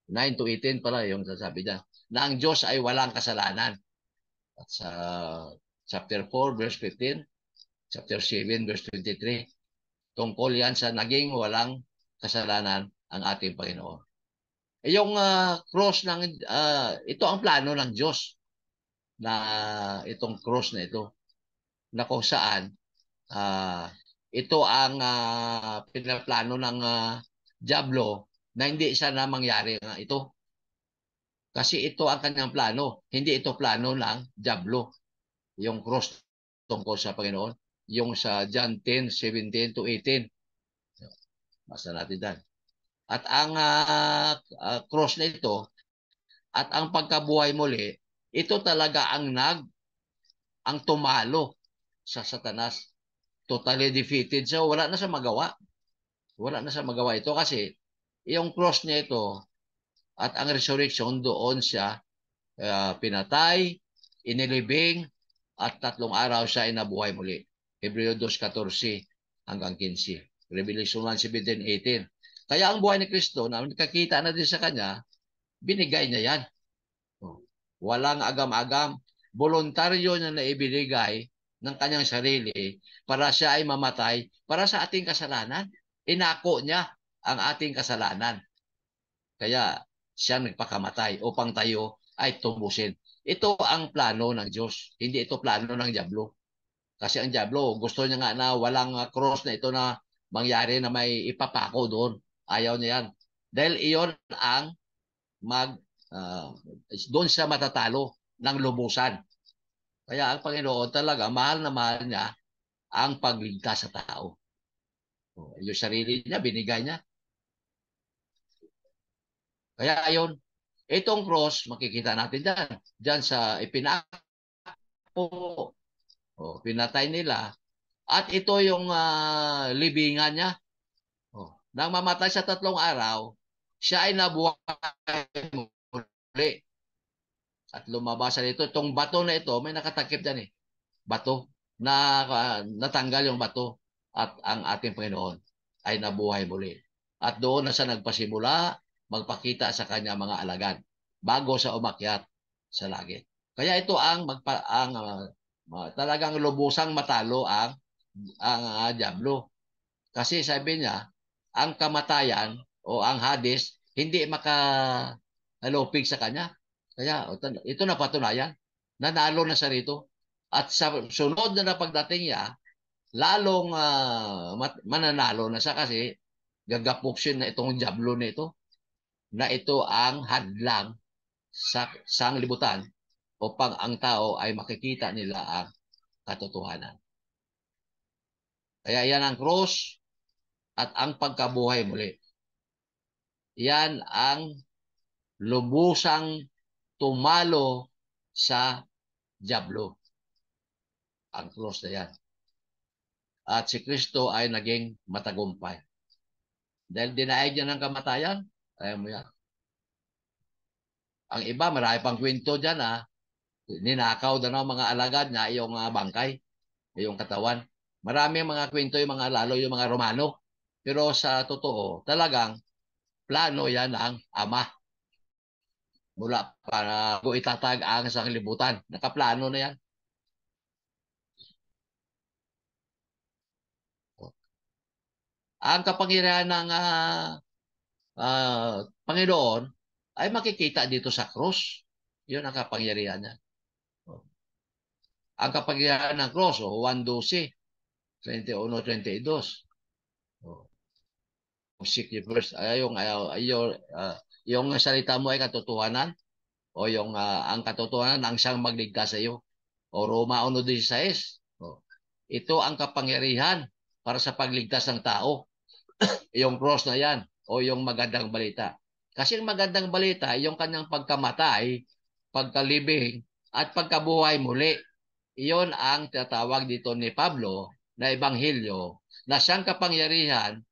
S1: 9-18 pala yung sasabi niya. Na ang Diyos ay walang kasalanan. At sa chapter 4, verse 15, chapter 7, verse 23. Tungkol yan sa naging walang kasalanan ang ating Panginoon. Yung cross ng, ito ang plano ng Diyos na itong cross na ito, na kung saan ito ang pinaplano ng Diablo na hindi sana mangyari nga ito. Kasi ito ang kanyang plano. Hindi ito plano ng Diablo. Yung cross tungkol sa Panginoon. Yung sa John 10:17 to 18. Basta natin dan. At ang cross na ito at ang pagkabuhay muli, ito talaga ang tumalo sa Satanas. Totally defeated. So wala na sa magawa. Wala na sa magawa ito kasi yung cross niya ito at ang resurrection doon siya pinatay, inilibing, at 3 araw siya inabuhay muli. Hebreo 2:14 hanggang 15. Revelation 1:17-18. Kaya ang buhay ni Kristo, na nakakita na din sa kanya, binigay niya yan. Walang agam-agam. Voluntaryo niya na ibinigay ng kanyang sarili para siya ay mamatay para sa ating kasalanan. Inako niya ang ating kasalanan. Kaya siya nagpakamatay upang tayo ay tubusin. Ito ang plano ng Diyos. Hindi ito plano ng Diablo. Kasi ang Diablo, gusto niya nga na walang cross na ito na mangyari na may ipapako doon. Ayaw niya yan. Dahil iyon ang doon siya matatalo ng lubusan. Kaya ang Panginoon talaga, mahal na mahal niya ang pagligtas sa tao. Yung sarili niya, binigay niya. Kaya ayon, itong cross, makikita natin dyan. Dyan sa ipinako, pinatay nila. At ito yung libingan niya. Nang mamatay sa 3 araw, siya ay nabuhay muli. At lumabas nito, itong bato na ito, may nakatakip dyan eh. Bato. Natanggal yung bato. At ang ating Panginoon ay nabuhay muli. At doon na siya nagpasimula, magpakita sa kanya mga alagad bago sa umakyat sa langit. Kaya ito talagang lubusang matalo ang Diablo. Kasi sabi niya, ang kamatayan o ang Hades hindi makalupig sa kanya. Kaya ito na patunayan. Nanalo na siya rito. At sa sunod na pagdating niya, lalong mananalo na siya kasi gagapuksin na itong Diablo nito na ito ang hadlang sa sanglibutan upang ang tao ay makikita nila ang katotohanan. Kaya yan ang cross at ang pagkabuhay muli. Yan ang lubusang tumalo sa Diablo. Ang cross na yan. At si Kristo ay naging matagumpay. Dahil dinaig niya ng kamatayan, ayaw mo yan. Ang iba, marami pang kwento dyan ninakaw daw ng mga alagad na yung bangkay, yung katawan. Marami mga kwento yung mga lalo yung mga Romano. Pero sa totoo, talagang plano yan ang Ama. Mula para itatag ang sanglibutan. Nakaplano na yan. Ang kapangyarihan ng Panginoon ay makikita dito sa krus. Yun ang kapangyarihan niya. Ang kapangyarihan ng krus, 1:12, 21-22. Seek ye first. Yung salita mo ay katotohanan o yung ang katotohanan ang siyang magligtas sa iyo. O Roma 1:16. Ito ang kapangyarihan para sa pagligtas ng tao. Yung cross na yan o yung magandang balita. Kasi yung magandang balita, yung kanyang pagkamatay, pagkalibing, at pagkabuhay muli. Iyon ang tinatawag dito ni Pablo na ebanghelyo na siyang kapangyarihan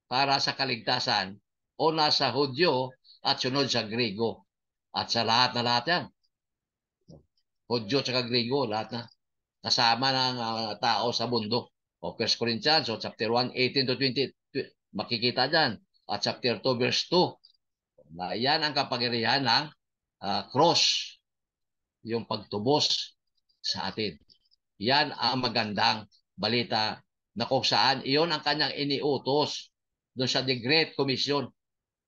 S1: para sa kaligtasan o nasa Hudyo at sunod sa Grigo. At sa lahat na lahat yan. Hudyo at Grigo, lahat na. Kasama ng tao sa mundo. O 1 Corinthians, chapter 1, 18-20, makikita dyan. At chapter 2, verse 2. Na yan ang kapangyarihan ng cross. Yung pagtubos sa atin. Yan ang magandang balita na kung saan iyon ang kanyang iniutos doon sa The Great Commission.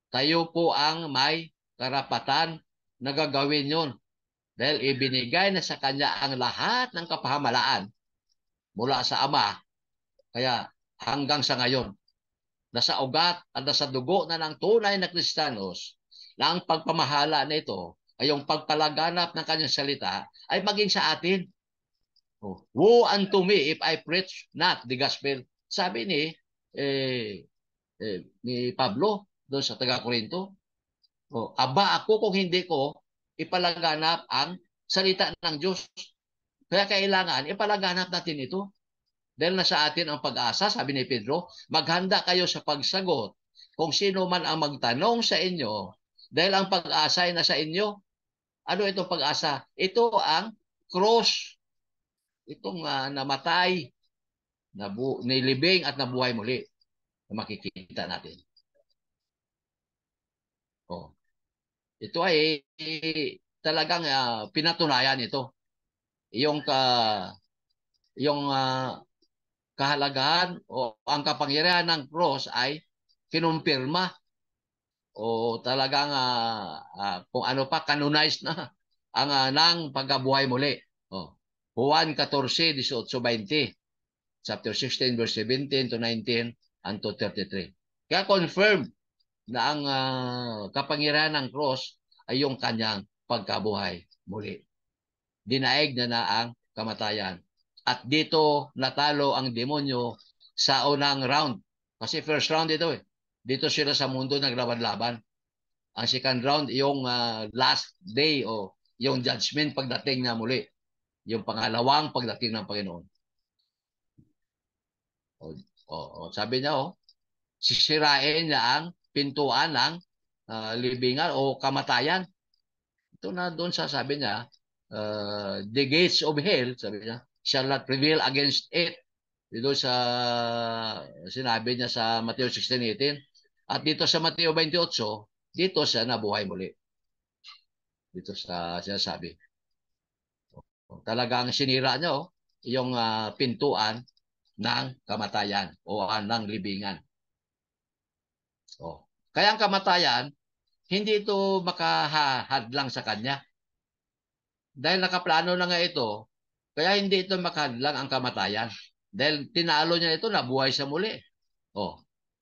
S1: Tayo po ang may karapatan na gagawin yun dahil ibinigay na sa kanya ang lahat ng kapahamalaan mula sa Ama. Kaya hanggang sa ngayon, nasa ugat at nasa dugo na ng tunay na Kristiyanos na ang pagpamahala nito ay yung pagpalaganap ng kanyang salita ay maging sa atin. Oh, woe unto me if I preach not the gospel. Sabi ni Pablo doon sa taga-Korinto. Oh, aba ako kung hindi ko ipalaganap ang salita ng Diyos. Kaya kailangan ipalaganap natin ito. Dahil nasa atin ang pag-asa, sabi ni Pedro, maghanda kayo sa pagsagot kung sino man ang magtanong sa inyo dahil ang pag-asa ay nasa inyo. Ano itong pag-asa? Ito ang cross. Itong namatay, nilibing at nabuhay muli na makikita natin. Oh. Ito ay talagang pinatunayan ito. Yung kahalagahan o ang kapangyarihan ng cross ay kinumpirma o talagang kung ano pa canonized na ang ng pagkabuhay muli. Oh. Juan 14:18-20, chapter 16 verse 17 to 19 and to 33. Kaya confirmed na ang kapangyarihan ng cross ay yung kanyang pagkabuhay muli. Dinaig na ang kamatayan. At dito natalo ang demonyo sa unang round. Kasi first round ito eh. Dito sila sa mundo naglaban-laban. Ang second round, yung last day o yung judgment pagdating na muli. Yung pangalawang pagdating ng Panginoon. Sabi niya, sisirain niya ang pintuan ng libingan o kamatayan. Ito na doon sabi niya, the gates of hell, sabi niya, shall not prevail against it. Dito sa sinabi niya sa Mateo 16:18. At dito sa Mateo 28, dito siya nabuhay muli. Dito sa sinasabi. Talagang sinira niya yung pintuan ng kamatayan o ng libingan. Kaya ang kamatayan, hindi ito makahadlang sa kanya. Dahil nakaplano na nga ito, kaya hindi ito makahadlang ang kamatayan. Dahil tinalo niya ito, nabuhay sa muli.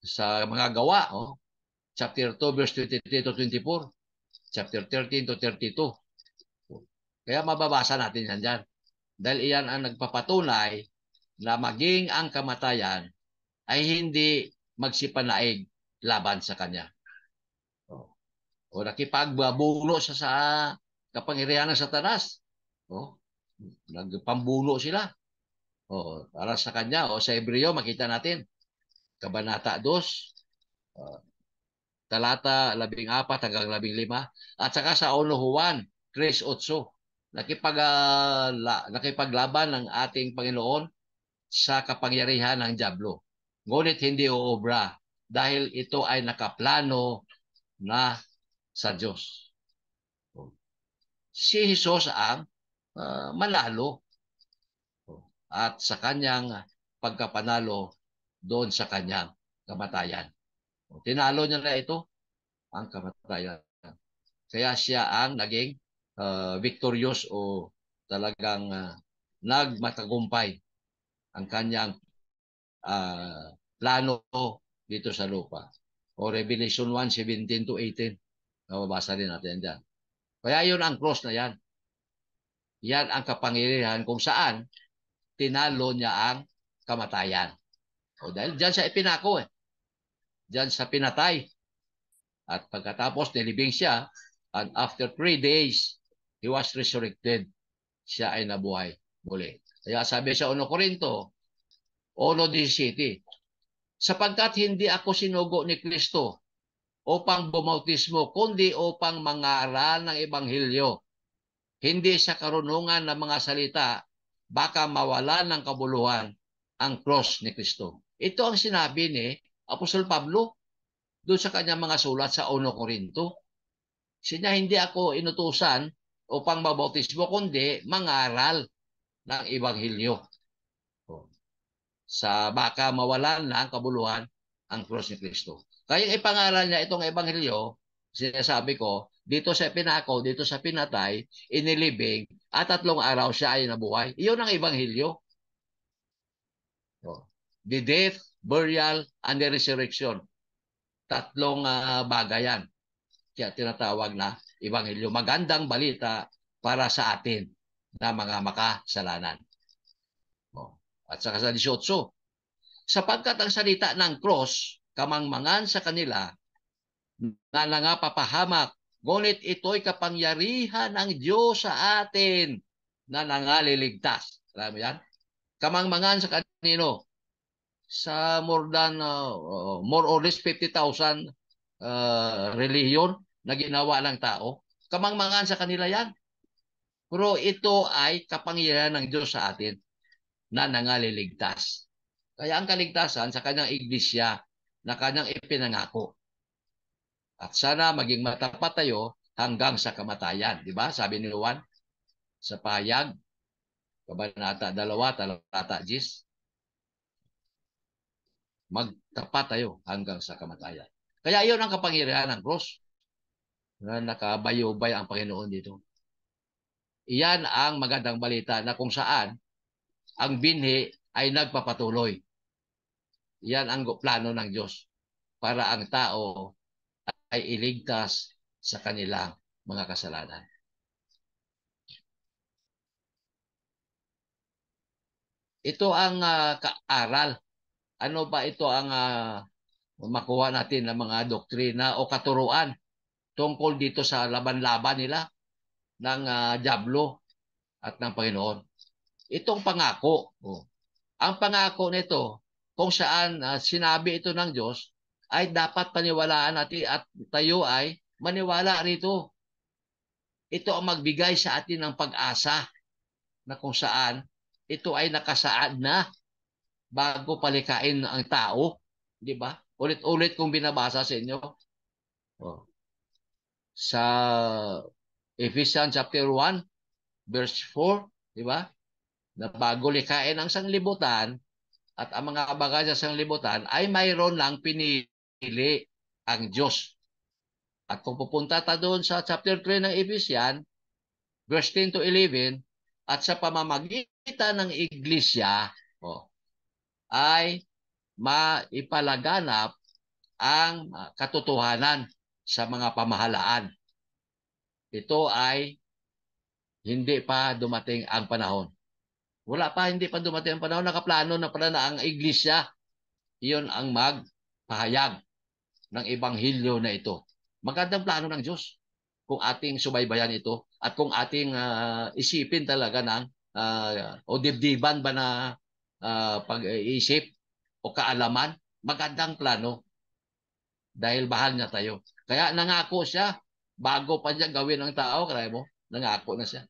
S1: Sa mga gawa, chapter 2, verse 23 to 24, chapter 13 to 32. Kaya mababasa natin yan dyan. Dahil iyan ang nagpapatunay na maging ang kamatayan ay hindi magsipanaig laban sa kanya. O nakipagbabulo siya sa kapangyarihan ng Satanas. Nagpambulo sila. Para sa kanya, sa Hebreo, makita natin. Kabanata 2, talata 14 hanggang 15. At saka sa 1 Juan 3:8, nakipaglaban ng ating Panginoon sa kapangyarihan ng dyablo. Ngunit hindi uobra dahil ito ay nakaplano na sa Diyos. Si Jesus ang manalo at sa kanyang pagkapanalo doon sa kanyang kamatayan. Tinalo niya na ito ang kamatayan. Kaya siya ang naging victorious o talagang nagmatagumpay ang kanyang plano dito sa lupa. O Revelation 1:17 to 18. Mababasa din natin dyan. Kaya yun ang cross na yan. Yan ang kapangyarihan kung saan tinalo niya ang kamatayan. Dahil dyan siya ipinako Dyan sa pinatay. At pagkatapos nilibing siya, and after 3 days, he was resurrected. Siya ay nabuhay muli. Kaya sabi sa 1 Corinto 1:17, sapagkat hindi ako sinugo ni Kristo upang bumautismo, kundi upang mangaral ng Ebanghelyo. Hindi sa karunungan ng mga salita, baka mawalan ng kabuluhan ang cross ni Kristo. Ito ang sinabi ni Apostol Pablo doon sa kanyang mga sulat sa 1 Corinto. Siya hindi ako inutusan upang mabautismo, kundi mangaral ng Ebanghelyo. O, sa baka mawalan ng kabuluhan ang krus ni Kristo. Kaya ipangalan niya itong Ebanghelyo, sinasabi ko, dito sa pinako, dito sa pinatay, inilibing, at 3 araw siya ay nabuhay. Iyon ang Ebanghelyo. O, the death, burial, and the resurrection. 3 bagay yan. Kaya tinatawag na Ebanghelyo. Magandang balita para sa atin na mga makasalanan. O, at saka sa 18, sapagkat ang salita ng cross, kamangmangan sa kanila, na nangapapahamak, ngunit ito'y kapangyarihan ng Diyos sa atin na nangaliligtas. Alam mo yan? Kamangmangan sa kanino? Sa more or less 50,000 reliyon na ginawa ng tao. Kamangmangan sa kanila yan. Pero ito ay kapangyarihan ng Diyos sa atin na nangaliligtas. Kaya ang kaligtasan sa kanyang iglesia na kanyang ipinangako. At sana maging matapat tayo hanggang sa kamatayan. Di ba? Sabi ni Juan sa pahayag, Kabanata 2, talata 10, magtapat tayo hanggang sa kamatayan. Kaya iyon ang kapangyarihan ng cross na nakabayubay ang Panginoon dito. Iyan ang magandang balita na kung saan ang binhi ay nagpapatuloy. Iyan ang plano ng Diyos para ang tao ay iligtas sa kanilang mga kasalanan. Ito ang kaaral. Ano ba ito ang makuha natin ng mga doktrina o katuruan tungkol dito sa laban-laban nila ng Diablo at ng Panginoon? Itong pangako. Ang pangako nito, kung saan sinabi ito ng Diyos, ay dapat paniwalaan natin at tayo ay maniwala rito. Ito ang magbigay sa atin ng pag-asa na kung saan ito ay nakasaad na bago palikain ang tao. Di ba? Ulit-ulit kong binabasa sa inyo. Sa Ephesians chapter 1, verse 4, di ba? Na bago likain ang sanglibutan at ang mga bagay sa sanglibutan ay mayroon lang pinili ang Diyos. At kung pupunta ta doon sa chapter 3 ng Ephesians, verse 10 to 11, at sa pamamagitan ng iglesia, ay maipalaganap ang katotohanan sa mga pamahalaan. Ito ay hindi pa dumating ang panahon. Wala pa, hindi pa dumating ang panahon. Nakaplano na pala na ang iglesia. Iyon ang magpahayag ng Ebanghelyo na ito. Magandang plano ng Diyos kung ating subaybayan ito at kung ating isipin talaga ng o dibdiban ba na pag-iisip o kaalaman, magandang plano dahil bahal niya tayo. Kaya nangako siya bago pa niya gawin ang tao, kaya mo, nangako na siya.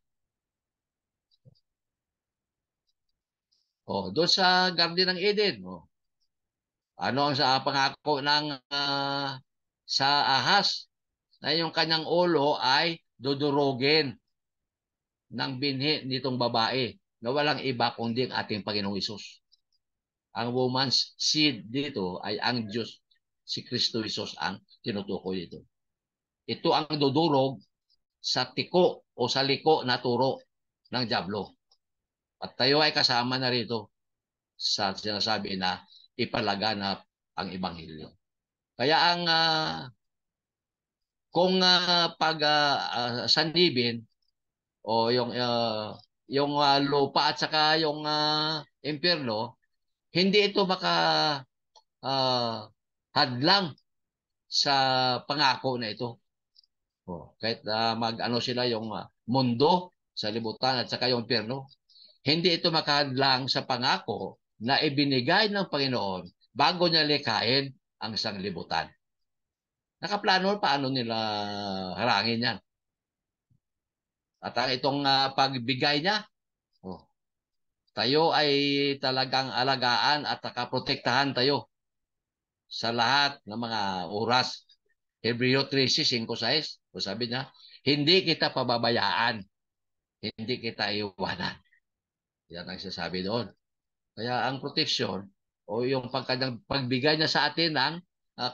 S1: Doon sa Garden ng Eden, ano ang sa pangako ng sa ahas na yung kanyang ulo ay dudurugin ng binhi nitong babae na walang iba kundi ang ating Panginoong Hesus. Ang woman's seed dito ay ang Diyos, si Kristo Hesus ang tinutukoy dito. Ito ang dudurog sa tiko o sa liko na turo ng Diablo. At tayo ay kasama na rito sa sinasabi na ipalaganap ang Ebanghelyo. Kaya ang kung pag sanibin o yung lupa at saka yung impyerno, hindi ito baka hadlang sa pangako na ito. Kahit mag-ano sila yung mundo sa libutan at saka yung impyerno, hindi ito makahadlang sa pangako na ibinigay ng Panginoon bago niya likhain ang sanglibutan. Nakaplano paano nila harangin yan. At ang itong pagbigay niya, tayo ay talagang alagaan at nakaprotektahan tayo sa lahat ng mga oras. Hebreo 13:5-6, sabi niya, hindi kita pababayaan, hindi kita iwanan. Yan ang sasabi doon. Kaya ang protection o yung pagbigay niya sa atin ng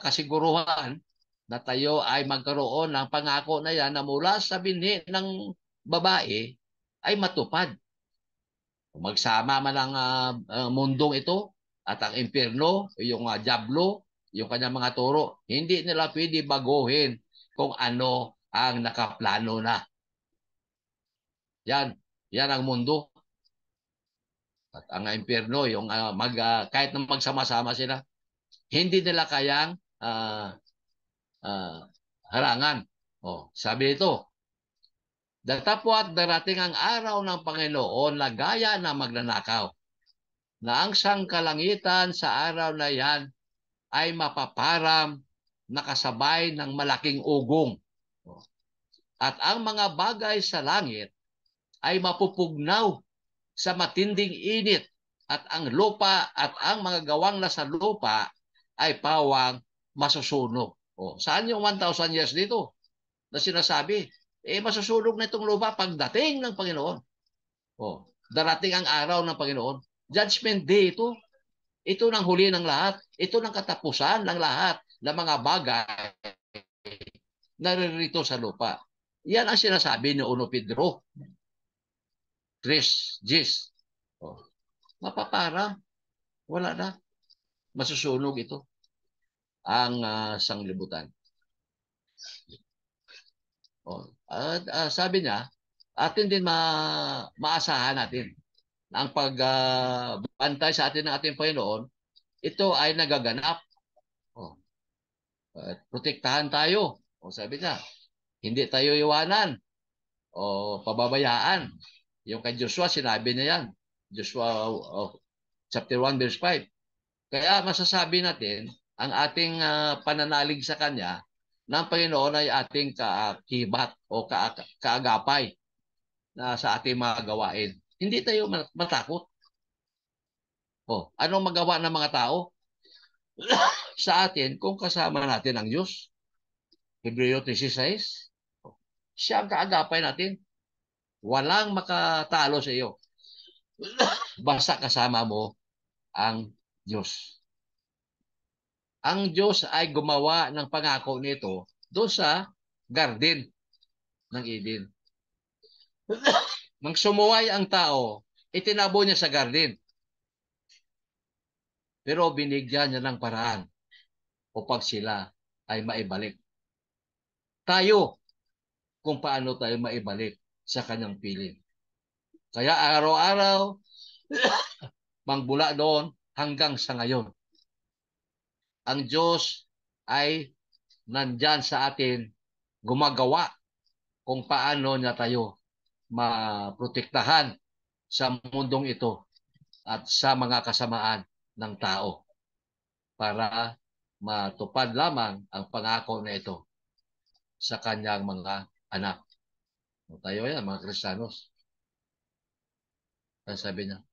S1: kasiguruhan na tayo ay magkaroon ng pangako na yan na mula sa binhi ng babae ay matupad. Magsama man ang mundong ito at ang impyerno, yung diablo, yung kanyang mga turo, hindi nila pwede baguhin kung ano ang nakaplano na. Yan. Yan ang mundo. At ang impyerno, yung kahit na magsama-sama sila, hindi nila kayang uh, harangan. Sabi ito, datapwat darating ang araw ng Panginoon na gaya na magnanakaw, na ang sangkalangitan sa araw na yan ay mapaparam nakasabay ng malaking ugong. At ang mga bagay sa langit ay mapupugnaw sa matinding init at ang lupa at ang mga gawang nasa lupa ay pawang masusunog. Saan yung 1,000 years dito na sinasabi? Masusunog na itong lupa pagdating ng Panginoon. Darating ang araw ng Panginoon. Judgment Day ito. Ito ng huli ng lahat. Ito ng katapusan ng lahat ng mga bagay naririto sa lupa. Yan ang sinasabi ni 1 Pedro 3:10. Mapapara. Wala na. Masusunog ito. Ang sanglibutan. At sabi niya, atin din maasahan natin na ang pagbantay sa atin ng ating Panginoon, ito ay nagaganap. Protektahan tayo. Sabi niya, hindi tayo iwanan o pababayaan. Yung kay Joshua, sinabi niya yan. Joshua chapter 1 verse 5. Kaya masasabi natin, ang ating pananalig sa Kanya, ng Panginoon ay ating kaakibat o kaagapay na sa ating mga gawain. Hindi tayo matakot. Anong magawa ng mga tao sa atin kung kasama natin ang Diyos? Hebreo 13:6. Siya ang kaagapay natin. Walang makatalo sa iyo. Basta kasama mo ang Diyos. Ang Diyos ay gumawa ng pangako nito doon sa garden ng Eden. Nang sumuway ang tao, itinabo niya sa garden. Pero binigyan niya ng paraan upang sila ay maibalik. Tayo, kung paano tayo maibalik sa kanyang piling. Kaya araw-araw, mangbula doon hanggang sa ngayon. Ang Diyos ay nandyan sa atin, gumagawa kung paano niya tayo maprotektahan sa mundong ito at sa mga kasamaan ng tao para matupad lamang ang pangako na ito sa kanyang mga anak. Tayo yan, mga Kristiyanos. Sabi niya,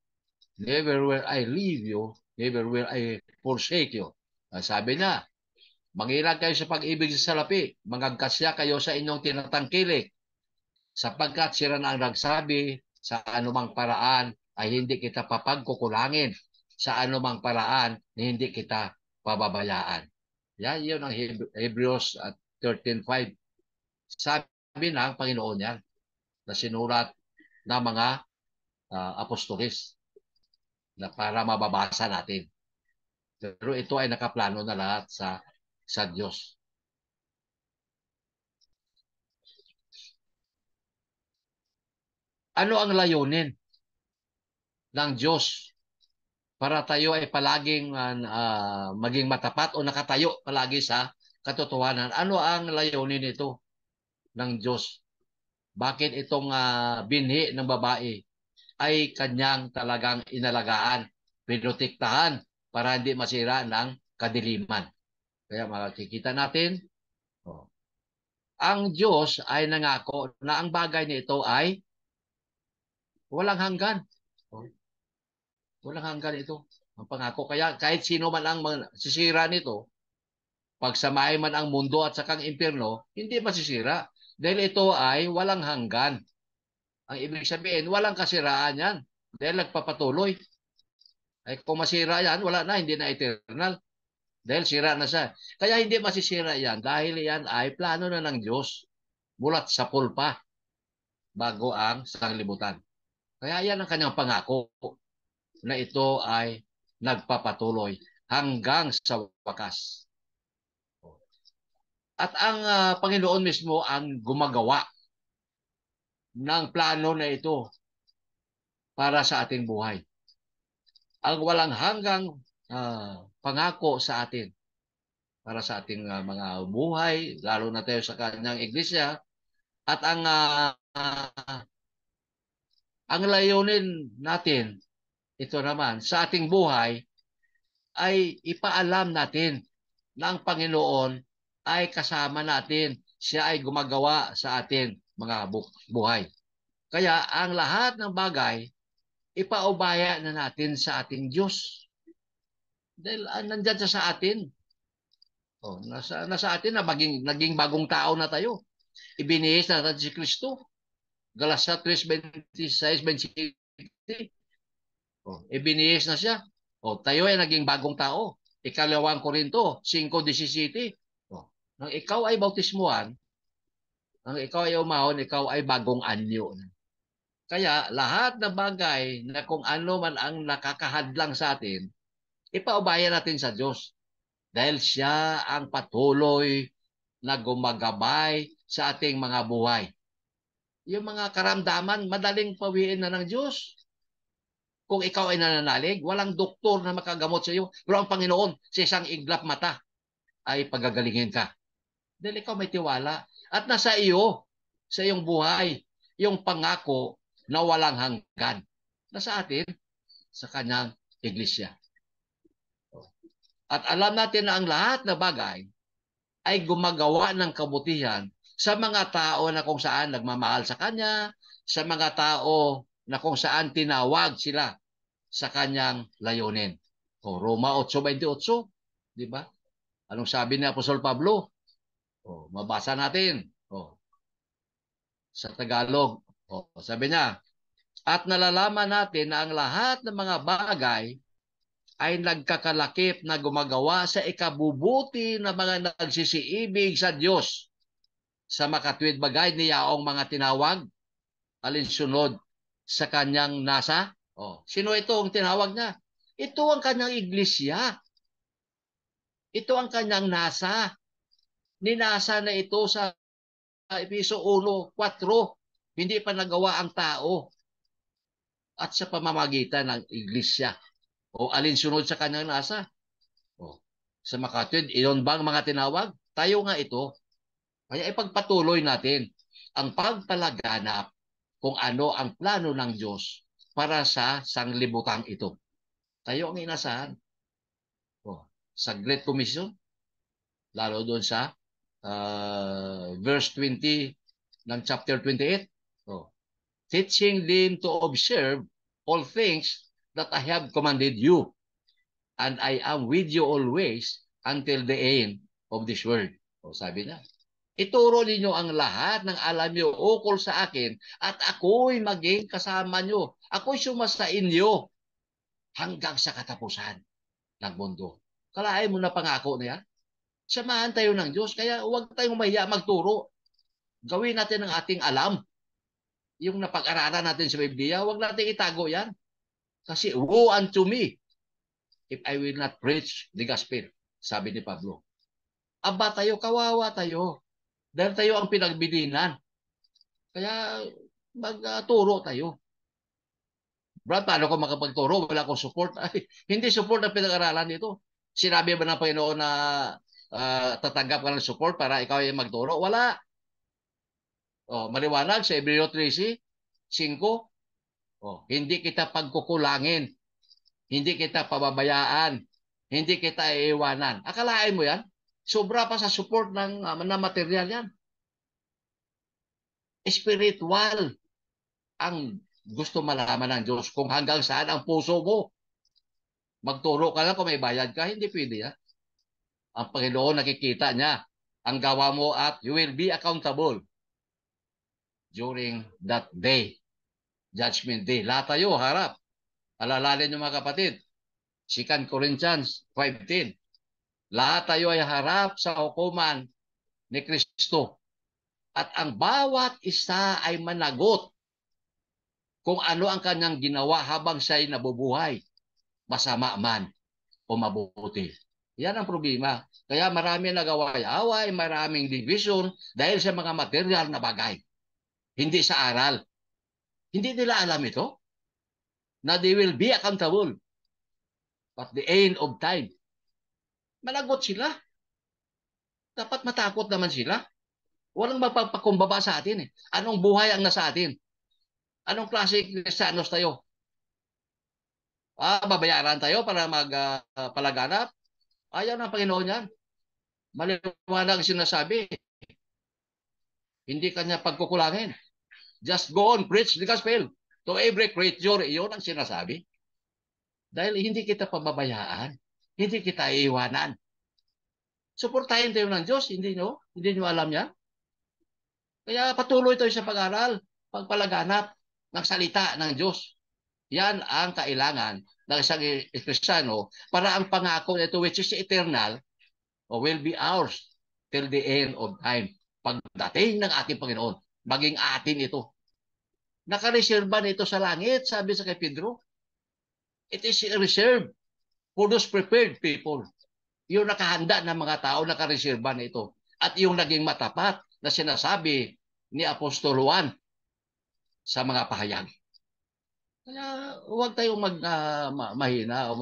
S1: never will I leave you, never will I forsake you. Sabi niya, mangilag kayo sa pag-ibig sa salapi, mangagkasya kayo sa inyong tinatangkilik, sapagkat sila na ang nagsabi, sa anumang paraan ay hindi kita papagkukulangin, sa anumang paraan na hindi kita pababayaan. Yan, yun ang Hebrews 13:5. Sabi ng Panginoon yan, na sinulat ng mga apostolis na para mababasa natin. Pero ito ay nakaplano na lahat sa Diyos. Ano ang layunin ng Diyos para tayo ay palaging maging matapat o nakatayo palagi sa katotohanan? Ano ang layunin nito ng Diyos? Bakit itong binhi ng babae ay kanyang talagang inalagaan, pinotektahan para hindi masira ng kadiliman? Kaya makikita natin, ang Diyos ay nangako na ang bagay nito ay walang hanggan. Walang hanggan ito. Ang pangako. Kaya kahit sino man ang sisira nito, pagsamahin man ang mundo at sakang impyerno, hindi masisira. Dahil ito ay walang hanggan. Ang ibig sabihin, walang kasiraan yan. Dahil nagpapatuloy. Ay kung masira yan, wala na, hindi na eternal. Dahil sira na siya. Kaya hindi masisira yan dahil yan ay plano na ng Diyos. Mulat sa pulpa bago ang sanglibutan. Kaya yan ang kanyang pangako na ito ay nagpapatuloy hanggang sa wakas. At ang Panginoon mismo ang gumagawa ng plano na ito para sa ating buhay. Ang walang hanggang pangako sa atin para sa ating mga buhay, lalo na tayo sa kanyang iglesia. At ang layunin natin, ito naman, sa ating buhay, ay ipaalam natin na ang Panginoon ay kasama natin. Siya ay gumagawa sa atin mga buhay. Kaya ang lahat ng bagay, ipaubaya na natin sa ating Diyos. Dahil nandyan siya sa atin. Nasa atin na naging bagong tao na tayo. Ibinihis na natin si Kristo. Galasa 3:26-27. Ibinihis na siya. Tayo ay naging bagong tao. Ikalawang Korinto 5:17. Nang ikaw ay bautismuhan, nang ikaw ay umahon, ikaw ay bagong anyo. Kaya lahat ng bagay na kung ano man ang nakakahadlang sa atin, ipaubaya natin sa Diyos. Dahil siya ang patuloy na gumagabay sa ating mga buhay. Yung mga karamdaman, madaling pawiin na ng Diyos. Kung ikaw ay nananalig, walang doktor na makagamot sa iyo. Pero ang Panginoon, sa isang iglap mata, ay pagagalingin ka. Dahil ikaw may tiwala. At nasa iyo, sa iyong buhay, yung pangako na walang hanggan. Nasa atin, sa kanyang iglesia. At alam natin na ang lahat na bagay ay gumagawa ng kabutihan sa mga tao na kung saan nagmamahal sa Kanya, sa mga tao na kung saan tinawag sila sa Kanyang layunin. Roma 8:28, di ba? Anong sabi ni Apostol Pablo? Mabasa natin. Sa Tagalog. Sabi niya, at nalalaman natin na ang lahat ng mga bagay ay nagkakalakip na gumagawa sa ikabubuti ng mga nagsisiibig sa Diyos sa makatwid bagay niyaong mga tinawag alinsunod sa kanyang nasa. Sino ito ang tinawag niya? Ito ang kanyang iglesia. Ito ang kanyang nasa. Ninasa na ito sa Efeso 1:4. Hindi pa nagawa ang tao. At sa pamamagitan ng iglesia. Alinsunod sa kanyang nasa. Sa makatwid, iyon bang mga tinawag? Tayo nga ito. Kaya ipagpatuloy natin ang pagpalaganap kung ano ang plano ng Diyos para sa sanglibutang ito. Tayo ang inasahan. Sa Great Commission, lalo doon sa verse 20 ng chapter 28. Teaching them to observe all things that I have commanded you, and I am with you always until the end of this world. Sabi na, ituro ninyo ang lahat ng alam nyo ukol sa akin at ako'y maging kasama nyo. Ako'y sumasa inyo hanggang sa katapusan ng mundo. Kalahin mo na pangako na yan? Samahan tayo ng Diyos. Kaya huwag tayong mahiya magturo. Gawin natin ang ating alam. Yung napag-aralan natin sa Biblia, huwag natin itago yan. Kasi woe unto me if I will not preach the gospel, sabi ni Pablo. Aba tayo, kawawa tayo. Dahil tayo ang pinagbilinan. Kaya magturo tayo. Brad, paano ko makapagturo? Wala akong support. Ay, hindi support ang pinag-aralan dito. Sinabi ba ng Panginoon na tatanggap ka ng support para ikaw ay magturo? Wala. Maliwanag sa Hebreo 13:5. Hindi kita pagkukulangin. Hindi kita pababayaan. Hindi kita iiwanan. Akalain mo yan? Sobra pa sa support ng material yan. Spiritual ang gusto malaman ng Diyos kung hanggang saan ang puso mo. Magturo ka lang kung may bayad ka, hindi pwede yan. Ang Panginoon nakikita niya ang gawa mo at you will be accountable during that day. Judgment day. Lahat tayo harap Alalahanin niyo mga kapatid, 2 Corinthians 5:10. Lahat tayo ay harap sa hukuman ni Kristo. At ang bawat isa ay managot kung ano ang kanyang ginawa habang siya'y nabubuhay, masama man o mabuti. Yan ang problema. Kaya marami nag-away-away, maraming division dahil sa mga material na bagay. Hindi sa aral. Hindi nila alam ito na they will be accountable at the end of time. Managot sila. Dapat matakot naman sila. Walang magpapakumbaba sa atin eh. Anong buhay ang nasa atin? Anong klase Kristiyanos tayo? Babayaran tayo para magpalaganap? Ayaw ng Panginoon yan. Maliwanag sinasabi. Hindi kanya pagkukulangin. Just go on, preach the gospel to every creature. Iyon ang sinasabi. Dahil hindi kita pababayaan. Hindi kita iiwanan. Suportahin tayo ng Diyos. Hindi nyo alam yan. Kaya patuloy tayo sa pag-aral, pagpalaganap ng salita ng Diyos. Yan ang kailangan ng isang Kristiyano para ang pangako nito which is eternal will be ours till the end of time. Pagdating ng ating Panginoon, maging atin ito. Nakareserba nito sa langit, sabi sa kay Pedro. It is reserved for those prepared people. Yung nakahanda ng mga tao, nakareserba nito. At yung naging matapat na sinasabi ni Apostol Juan sa mga pahayag. Kaya huwag tayong mahina o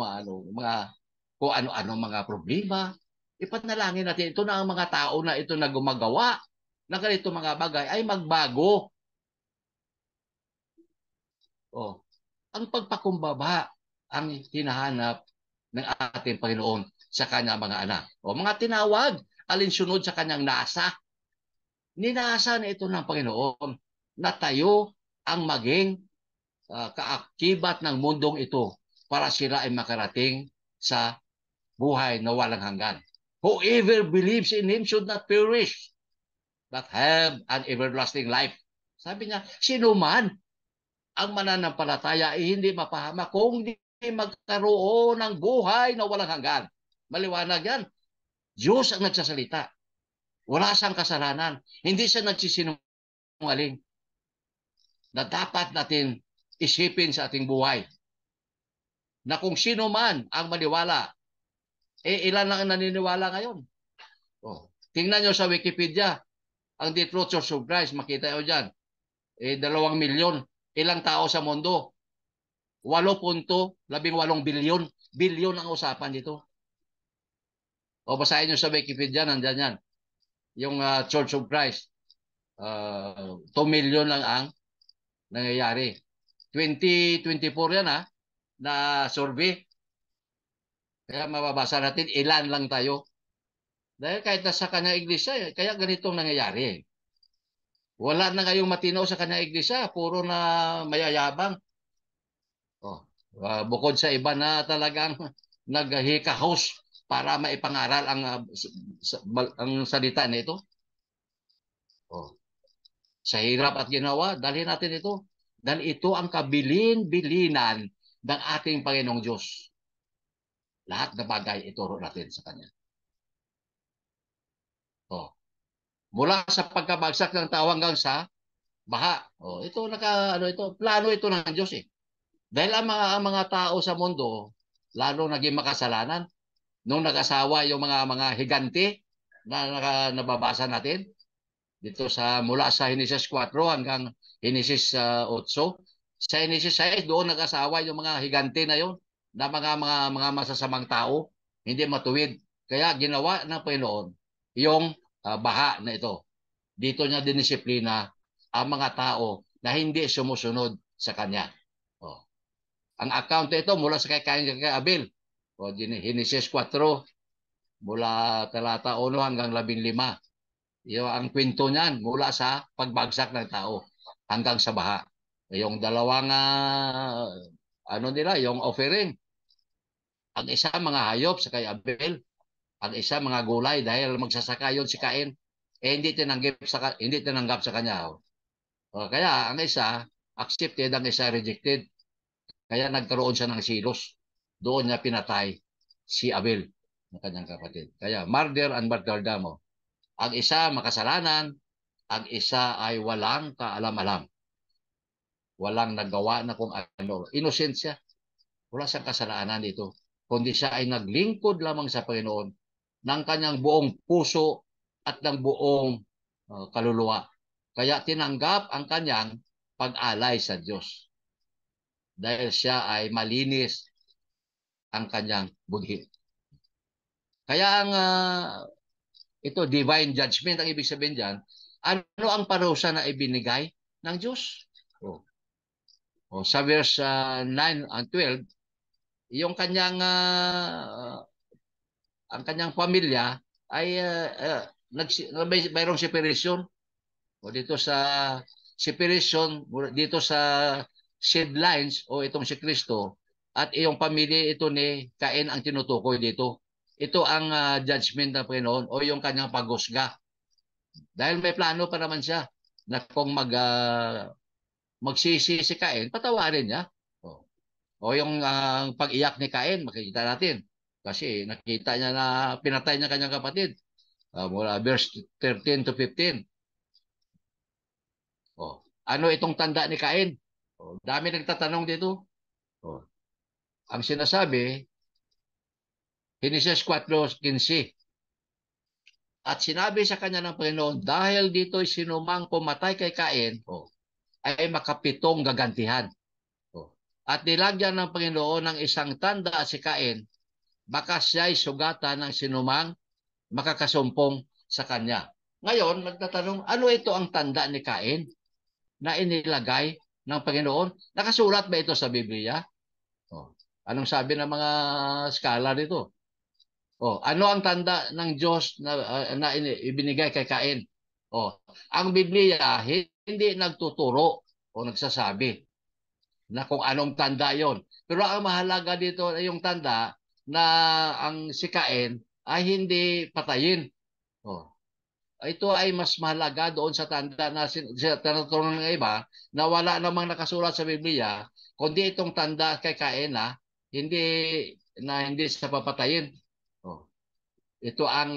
S1: kung ano-ano mga problema. Ipanalangin natin ito na ang mga tao na ito na gumagawa ng ganito mga bagay ay magbago. Ang pagpakumbaba ang hinahanap ng ating Panginoon sa kanyang mga anak. Mga tinawag, alinsunod sa kanyang nasa. Ninasa na ito ng Panginoon na tayo ang maging kaakibat ng mundong ito para sila ay makarating sa buhay na walang hanggan. Whoever believes in Him should not perish, but have an everlasting life. Sabi niya, sino man ang mananampalataya ay hindi mapahama kung hindi magkaroon ng buhay na walang hanggan. Maliwanag yan. Diyos ang nagsasalita. Wala siyang kasalanan. Hindi siya nagsisinungaling. Na dapat natin isipin sa ating buhay. Na kung sino man ang maniwala, ilan lang ang naniniwala ngayon? Tingnan nyo sa Wikipedia, ang The True Church of Christ, makita nyo dyan, 2 milyon. Ilang tao sa mundo? 8.18 bilyon. Bilyon ang usapan dito. Basahin nyo sa Wikipedia, nandyan yan. Yung Church of Christ, 2 million lang ang nangyayari. 2024 yan na survey. Kaya mababasa natin, ilan lang tayo. Dahil kahit nasa kanyang iglesia, kaya ganitong nangyayari. Wala na kayong matino sa kanyang iglesia, puro na mayayabang. Bukod sa iba na talagang naghikahos para maipangaral ang salita nito. Sa hirap at ginawa, dalhin natin ito. Dahil ito ang kabilin-bilinan ng ating Panginoong Diyos. Lahat na bagay ituro natin sa Kanya. Mula sa pagkabagsak ng tao hanggang sa baha. Plano ito ng Diyos eh. Dahil ang mga tao sa mundo, lalo naging makasalanan, nung nag-asawa yung mga higante na nababasa natin, dito mula sa Genesis 4 hanggang Genesis 8. Sa Genesis 6, doon nag-asawa yung mga higante na yon na mga masasamang tao, hindi matuwid. Kaya ginawa ng Panginoon yung baha na ito. Dito niya dinisiplina ang mga tao na hindi sumusunod sa Kanya. Ang account ito mula sa kay Cain kay Abel. Genesis 4, mula talata 1 hanggang 15. Ang kwento niyan mula sa pagbagsak ng tao hanggang sa baha. Yung dalawang yung offering. Ang isa mga hayop sa kay Abel, ang isa mga gulay dahil magsasaka yon si Cain. Hindi tinanggap sa kanya. Kaya ang isa accepted, ang isa rejected. Kaya nagkaroon siya ng silos. Doon niya pinatay si Abel, ng kanyang kapatid. Kaya murder and martyrdom. Ang isa makasalanan, ang isa ay walang kaalam-alam. Walang nagawa na kung ano. Innocent siya. Wala siyang kasalanan dito. Kundi siya ay naglingkod lamang sa Panginoon ng kanyang buong puso at ng buong kaluluwa. Kaya tinanggap ang kanyang pag-alay sa Diyos. Dahil siya ay malinis ang kanyang budhi. Kaya ang ito, divine judgment, ang ibig sabihin dyan, ano ang parusa na ibinigay ng Diyos? Sa verse 9 and 12, yung kanyang ang kanyang pamilya ay mayroong separation. Dito sa separation, dito sa seed lines o itong si Kristo at iyong pamilya ito ni Cain ang tinutukoy dito. Ito ang judgment ng Panginoon o yung kanyang paghusga. Dahil may plano pa naman siya na kung magsisi si Cain, patawarin niya. O yung pag-iyak ni Cain, makikita natin. Kasi nakita niya na pinatay niya kanyang kapatid. Mula verse 13 to 15. Ano itong tanda ni Cain? Dami nagtatanong dito. Ang sinasabi, Genesis 4:15. At sinabi sa kanya ng Panginoon, dahil dito'y sinumang pumatay kay Cain, ay makapitong gagantihan. At nilagyan ng Panginoon ng isang tanda si Cain, baka siya'y sugatan ng sinumang makakasumpong sa kanya. Ngayon, nagtatanong, ano ito ang tanda ni Cain na inilagay ng Panginoon? Nakasulat ba ito sa Biblia? Anong sabi ng mga scholar dito? Ano ang tanda ng Diyos na ibinigay kay Cain? Ang Biblia hindi nagtuturo o nagsasabi na kung anong tanda yon. Pero ang mahalaga dito ay yung tanda na ang si Cain ay hindi patayin. Ito ay mas mahalaga doon sa tanda na tinuturo ng iba na wala namang nakasulat sa Biblia, kundi itong tanda kay Cain hindi sa papatayin. Ito ang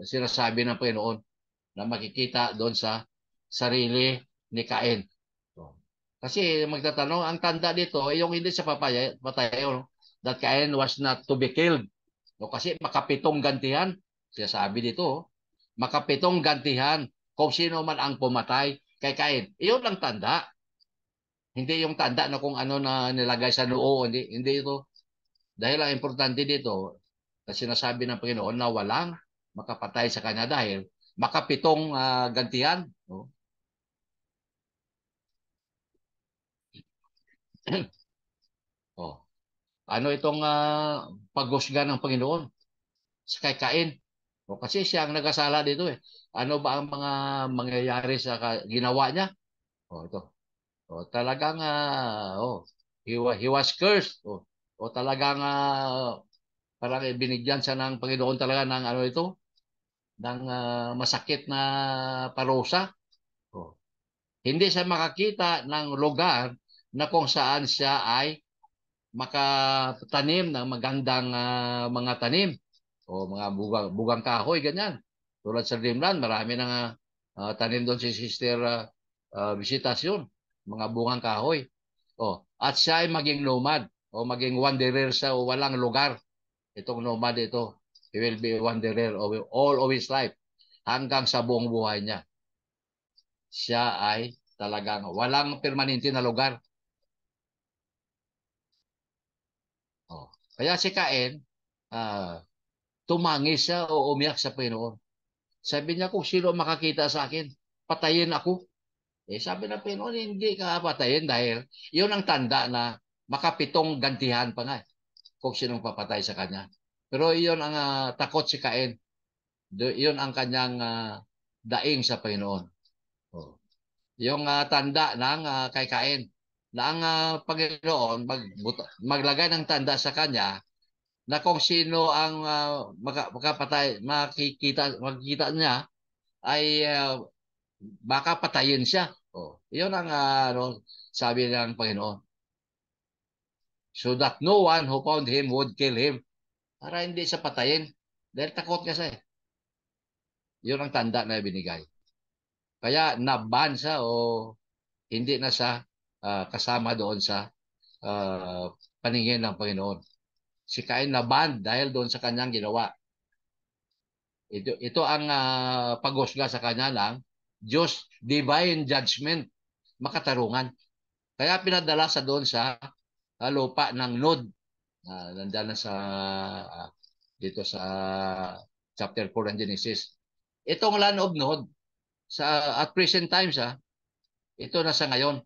S1: sinasabi ng Panginoon na makikita doon sa sarili ni Cain. Kasi magtatanong, ang tanda dito ay yung hindi sa papatay, that Cain was not to be killed. Kasi makapitong gantihan, sinasabi dito, makapitong gantihan kung sino man ang pumatay kay Cain. Iyon lang tanda. Hindi yung tanda na kung ano na nilagay sa noo. Hindi ito. Dahil ang importante dito, kasi sinasabi ng Panginoon na walang makapatay sa kanya dahil makapitong gantihan. Ano itong paghusga ng Panginoon sa kay Cain? Kasi siya ang nagkasala dito eh. Ano ba ang mga mangyayari sa ginawa niya? Ito. Talagang he was cursed. Talagang parang binigyan siya ng Panginoon talaga ng ano ito, ng masakit na parusa. Hindi siya makakita ng lugar na kung saan siya ay makatanim ng magandang mga tanim o mga bugang kahoy, ganyan. Tulad sa Dreamland, marami nang tanim doon si Sister Visitasyon, mga bungang kahoy. At siya ay maging nomad o maging wanderer sa walang lugar. Itong nomad ito, he will be a wanderer all of his life hanggang sa buong buhay niya. Siya ay talagang walang permanente na lugar. Kaya si Cain, tumangis siya o umiyak sa Panginoon. Sabi niya, kung sino makakita sa akin, patayin ako. Sabi ng Panginoon, hindi ka patayin dahil yun ang tanda na makapitong gantihan pa nga kung sinong papatay sa kanya. Pero iyon ang takot si Cain. Iyon ang kanyang daing sa Panginoon. Yung tanda ng kay Cain na ang Panginoon maglagay ng tanda sa kanya na kung sino ang makapatay, makikita niya ay baka patayin siya. Iyon ang sabi ng Panginoon. so that no one who found him would kill him. Para hindi siya patayin. Dahil takot nga siya eh. Yun ang tanda na binigay. Kaya naban siya o hindi na siya kasama doon sa uh, paningin ng Panginoon. Si Cain naban dahil doon sa kanyang ginawa. Ito ang paghusga sa kanya ng Diyos divine judgment, makatarungan. Kaya pinadala sa doon sa lupa ng Nod. Nandiyan na sa dito sa chapter 4 ng Genesis. Itong land of Nod at present times ito na sa ngayon.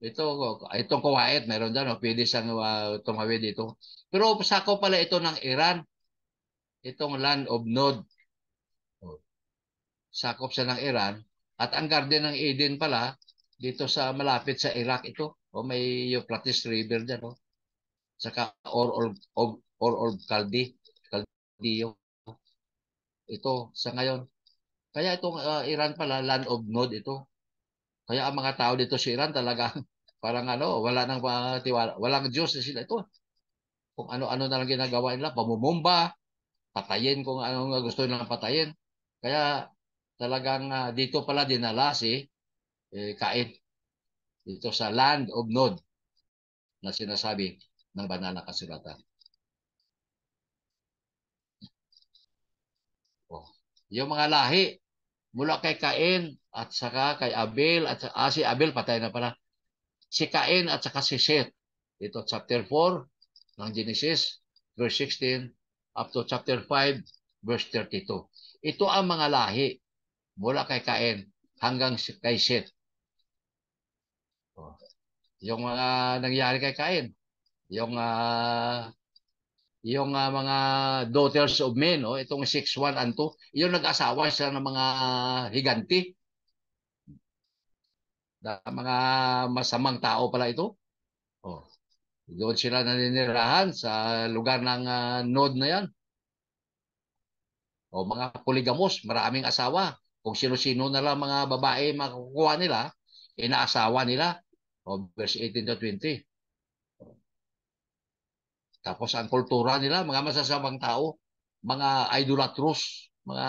S1: Itong Kuwait, meron dyan, pwede siyang tumawid dito. Pero sako pala ito ng Iran. Itong land of Nod. Sakop siya ng Iran. At ang Garden ng Eden pala, dito sa malapit sa Iraq ito. May Euphrates River dyan. Saka or Caldeo. Ito sa ngayon. Kaya itong Iran pala, land of Nod ito. Kaya ang mga tao dito sa Iran talaga parang wala nang tiwala, walang Diyos na sila ito. Kung ano-ano na lang ginagawa nila, pamumumba, patayin kung ano gusto nilang patayin. Kaya talagang dito pala dinala si Cain dito sa land of Nod na sinasabi ng banal na kasulatan. Yung mga lahi mula kay Cain at saka kay Abel at si Abel patay na pala. Si Cain at saka si Seth. Ito chapter 4 ng Genesis verse 16 up to chapter 5 verse 32. Ito ang mga lahi mula kay Cain hanggang kay Seth. Yung mga nangyari kay Cain, yung mga daughters of men, itong 6:1 and 2, yung nag-asawa siya ng mga higanti. Mga masamang tao pala ito. Doon sila naninirahan sa lugar ng Nod na yan. Mga polygamous, maraming asawa. Kung sino-sino na lang mga babae makukuha nila, inaasawa nila. Verse 18 to 20. Tapos ang kultura nila, mga masasamang tao, mga idolatros, mga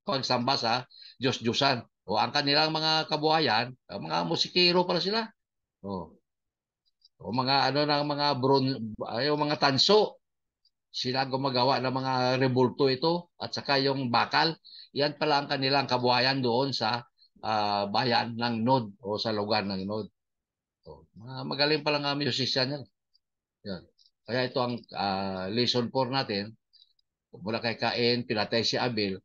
S1: pagsamba sa Diyos-Diyosan. Ang kanilang mga kabuhayan, mga musikero pala sila. Mga ng mga mga tanso. Sila gumagawa ng mga rebulto ito at saka yung bakal. Yan pala ang kanilang kabuhayan doon sa bayan ng Nod o sa lugar ng Nod. Magaling pala nga musician yan. Yan. Kaya ito ang lesson 4 natin. Mula kay Cain, pinatay si Abel.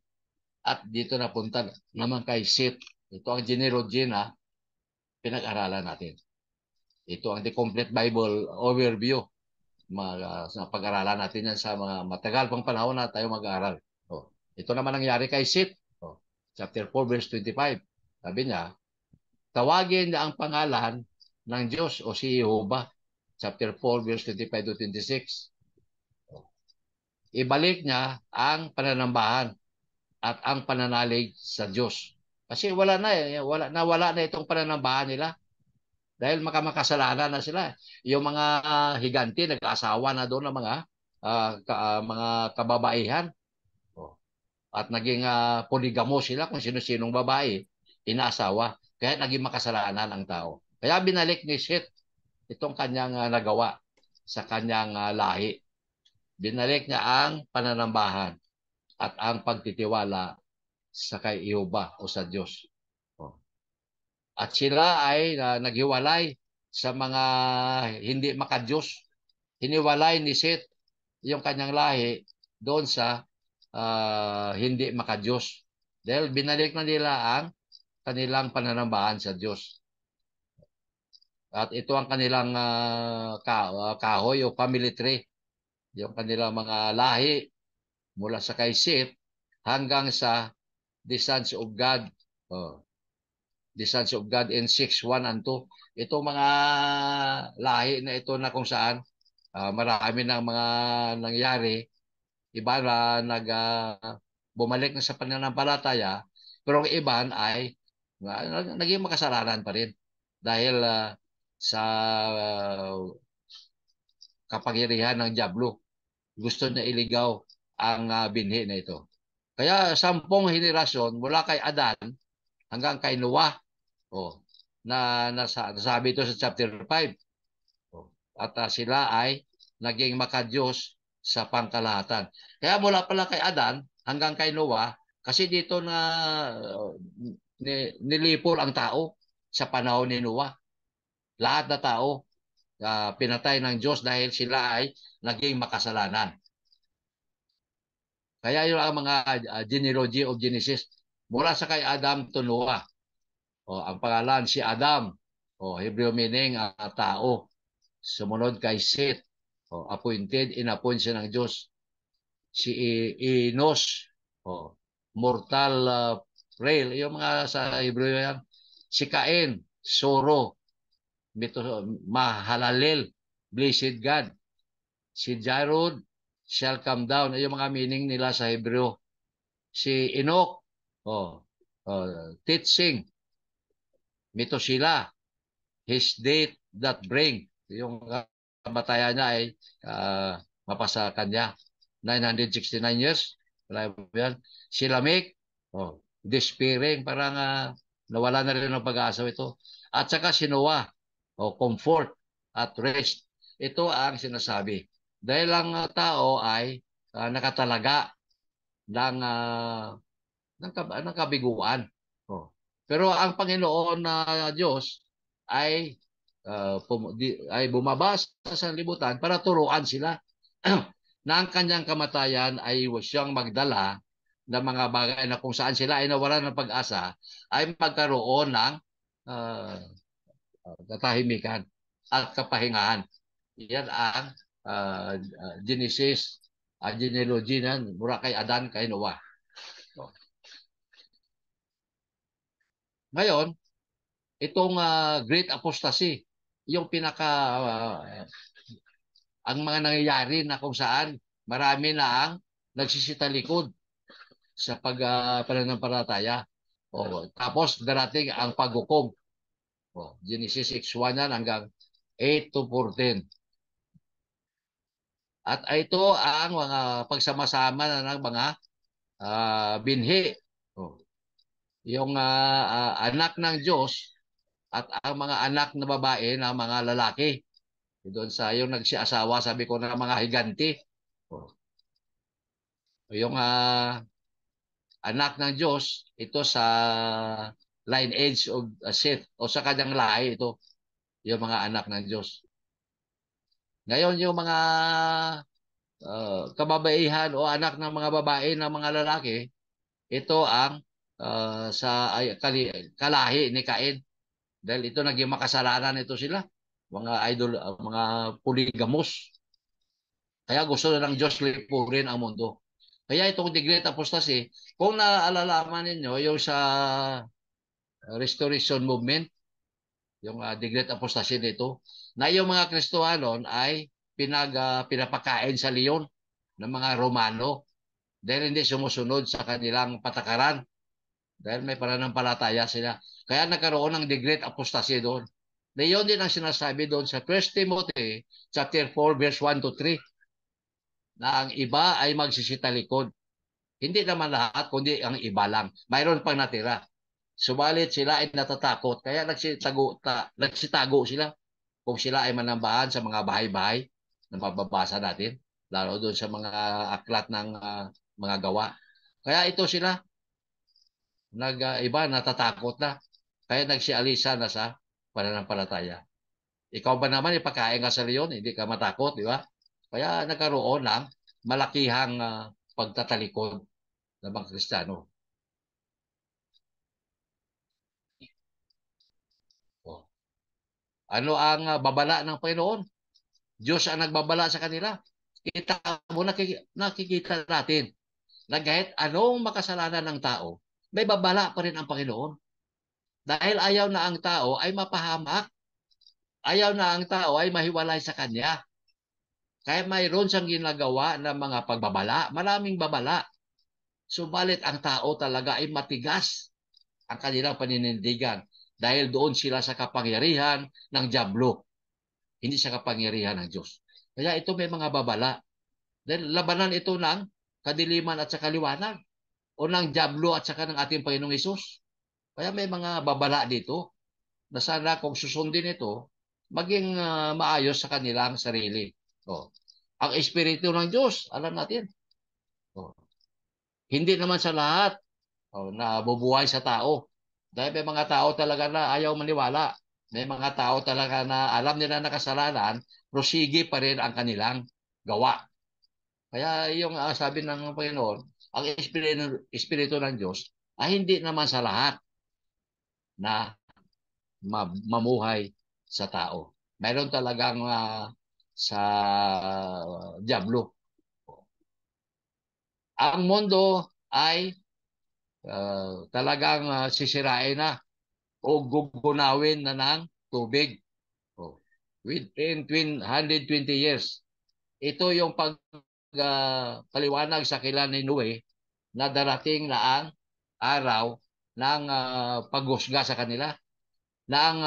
S1: At dito napunta naman kay Seth. Ito ang genealogy na pinag-aralan natin. Ito ang The Complete Bible Overview. Sa pag-aralan natin yan sa mga matagal pang panahon na tayo mag-aaral. Ito naman nangyari kay Seth. Chapter 4 verse 25. Sabi niya, tawagin niya ang pangalan ng Diyos o si Jehovah. Chapter 4 verse 25 to 26. Ibalik niya ang pananambahan at ang pananalig sa Diyos. Kasi wala na itong pananambahan nila. Dahil makasalanan na sila. Yung mga higanti, nag-asawa na doon ng mga kababaihan. At naging poligamo sila kung sino-sinong babae, inaasawa. Kaya naging makasalanan ang tao. Kaya binalik ni Seth itong kanyang nagawa sa kanyang lahi. Binalik niya ang pananambahan at ang pagtitiwala sa kay Jehovah o sa Diyos. At sila ay naghiwalay sa mga hindi makadiyos. Hiniwalay ni Seth yung kanyang lahi doon sa hindi makadiyos. Dahil binalik na nila ang kanilang pananambahan sa Diyos. At ito ang kanilang kahoy o family tree. Yung kanilang mga lahi mula sa kay Seth hanggang sa the sons of God. The sons of God in 6:1 and 2. Itong mga lahi na ito na kung saan marami ng mga nangyari. Iba na bumalik na sa pananampalataya, pero ang iban ay naging makasalanan pa rin. Dahil sa kapangyarihan ng diablo. Gusto niya iligaw ang binhi na ito. Kaya 10 henerasyon mula kay Adan hanggang kay Noah. Oh, nasabi ito sa chapter 5. Oh, at sila ay naging makadiyos sa pangkalahatan. Kaya mula pala kay Adan hanggang kay Noah, kasi dito na nilipol ang tao sa panahon ni Noah. Lahat na tao pinatay ng Diyos dahil sila ay naging makasalanan. Kaya yung ang mga genealogy of Genesis, mula sa kay Adam to Noah. Ang pangalan si Adam. Hebrew meaning tao. Sumunod kay Seth. Appointed, inappoint siya ng Diyos. Si Enos. Mortal frail. Yung mga sa Hebrew yan. Si Cain. Soro. Mahalalel. Blessed God. Si Jared shall come down. Yung mga meaning nila sa Hebrew. Si Enoch. Teaching. Metosila. His date that bring. Yung kamatayan niya ay mapasa kanya. 969 years. Yan. Si Lamech, despairing, parang nawala na rin ng pag-asa ito. At saka si Noah, comfort at rest. Ito ang sinasabi. Dahil ang tao ay nakatalaga ng kabiguan. Pero ang Panginoon na Diyos ay bumaba sa sanlibutan para turuan sila na ang kanyang kamatayan ay siyang magdala ng mga bagay na kung saan sila ay nawalan ng pag-asa ay magkaroon ng katahimikan at kapahingahan. Yan ang Genesis, genealogy na mula kay Adan kay Noah. Ngayon, itong great apostasy, yung ang mga nangyayari na kung saan marami na ang nagsisitalikod sa pananampalataya. Tapos darating ang paghukom. Genesis 6:1 yan hanggang 8 to 14. At ito ang mga pagsama-sama na ng mga binhi. Yung anak ng Diyos at ang mga anak na babae ng mga lalaki. Doon sa yung nagsiasawa, sabi ko na mga higanti. Yung anak ng Diyos, ito sa lineage of Seth o sa kanyang lahi, ito yung mga anak ng Diyos. Ngayon, yung mga kababaihan o anak ng mga babae ng mga lalaki, ito ang sa kalahi ni Cain. Dahil ito naging makasalanan ito sila. Mga idol, mga polygamous. Kaya gusto na ng Diyos lipurin ang mundo. Kaya itong The Great Apostasy, kung naalalaman ninyo, yung sa Restoration Movement, yung The Great Apostasy nito, na yung mga Kristohanon ay pinapakain sa leon ng mga Romano dahil hindi sumusunod sa kanilang patakaran. Dahil may pananampalataya sila. Kaya nagkaroon ng The Great Apostasy doon. Na yun din ang sinasabi doon sa 1 Timothy chapter 4 verse 1 to 3 na ang iba ay magsisitalikod. Hindi naman lahat, kundi ang iba lang. Mayroon pang natira. Subalit sila ay natatakot. Kaya nagsitago sila. Kung sila ay manambahan sa mga bahay-bahay na mababasa natin. Lalo doon sa mga aklat ng mga gawa. Kaya ito sila. Iba natatakot na. Kaya nagsialisa na sa pananampalataya. Ikaw ba naman ipakain ka sa leon, hindi ka matakot, di ba? Kaya nagkaroon ng malakihang pagtatalikod ng mga Kristiyano. Ano ang babala ng Panginoon? Diyos ang nagbabala sa kanila. Kita mo, nakikita natin na kahit anong makasalanan ng tao, may babala pa rin ang Panginoon. Dahil ayaw na ang tao ay mapahamak. Ayaw na ang tao ay mahiwalay sa Kanya. Kaya mayroon siyang ginagawa ng mga pagbabala, maraming babala. Subalit ang tao talaga ay matigas ang kanilang paninindigan. dahil doon sila sa kapangyarihan ng dyablo, hindi sa kapangyarihan ng Diyos. Kaya ito may mga babala. Dahil labanan ito ng kadiliman at sa kaliwanag o ng dyablo at saka ng ating Panginoong Hesus. Kaya may mga babala dito na sana kung susundin ito, maging maayos sa kanilang sarili. O, ang Espiritu ng Diyos, alam natin. O, hindi naman sa lahat na bubuhay sa tao. Dahil may mga tao talaga na ayaw maniwala. May mga tao talaga na alam nila na kasalanan, pero sige pa rin ang kanilang gawa. Kaya yung sabi ng Panginoon, ang Espiritu ng Diyos ay hindi naman sa lahat na mamuhay sa tao. Mayroon talagang sa Diablo. Ang mundo ay talagang sisirain na o gugunawin na ng tubig. Within 120 years. Ito yung paliwanag sa kila ni Noe na darating na ang araw ng paghusga sa kanila, na ang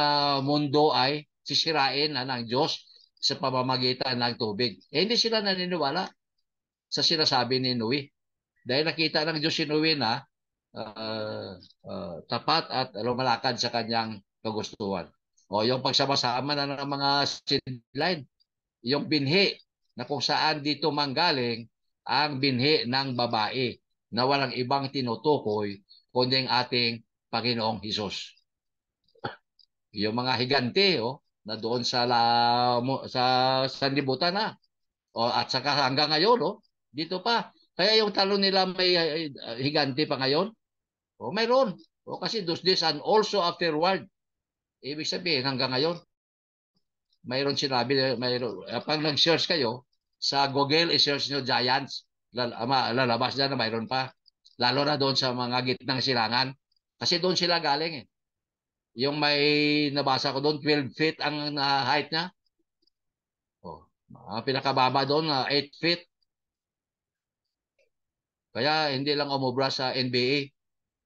S1: mundo ay sisirain na ng Diyos sa pamamagitan ng tubig. Hindi sila naniniwala sa sinasabi ni Noe. Dahil nakita ng Diyos si Noe na tapat at lumalakad sa kanyang kagustuhan. O yung pagsama-sama na ng mga sideline, yung binhi na kung saan dito manggaling ang binhi ng babae na walang ibang tinutukoy kundi ang ating Panginoong Hesus. Yung mga higante na doon sa sanlibutan na. At saka hanggang ngayon dito pa. Kaya yung talo nila may higante pa ngayon. Mayroon. Kasi those days and also afterward. Ibig sabihin hanggang ngayon mayroon sinabi, mayroon. Pag nag-search kayo sa Google, i-search nyo giants, lalabas dyan na mayroon pa. Lalo na doon sa mga gitnang silangan. Kasi doon sila galing eh. Yung may nabasa ko doon, 12 feet ang height niya. Ang pinakababa doon, 8 feet. Kaya hindi lang umubra sa NBA.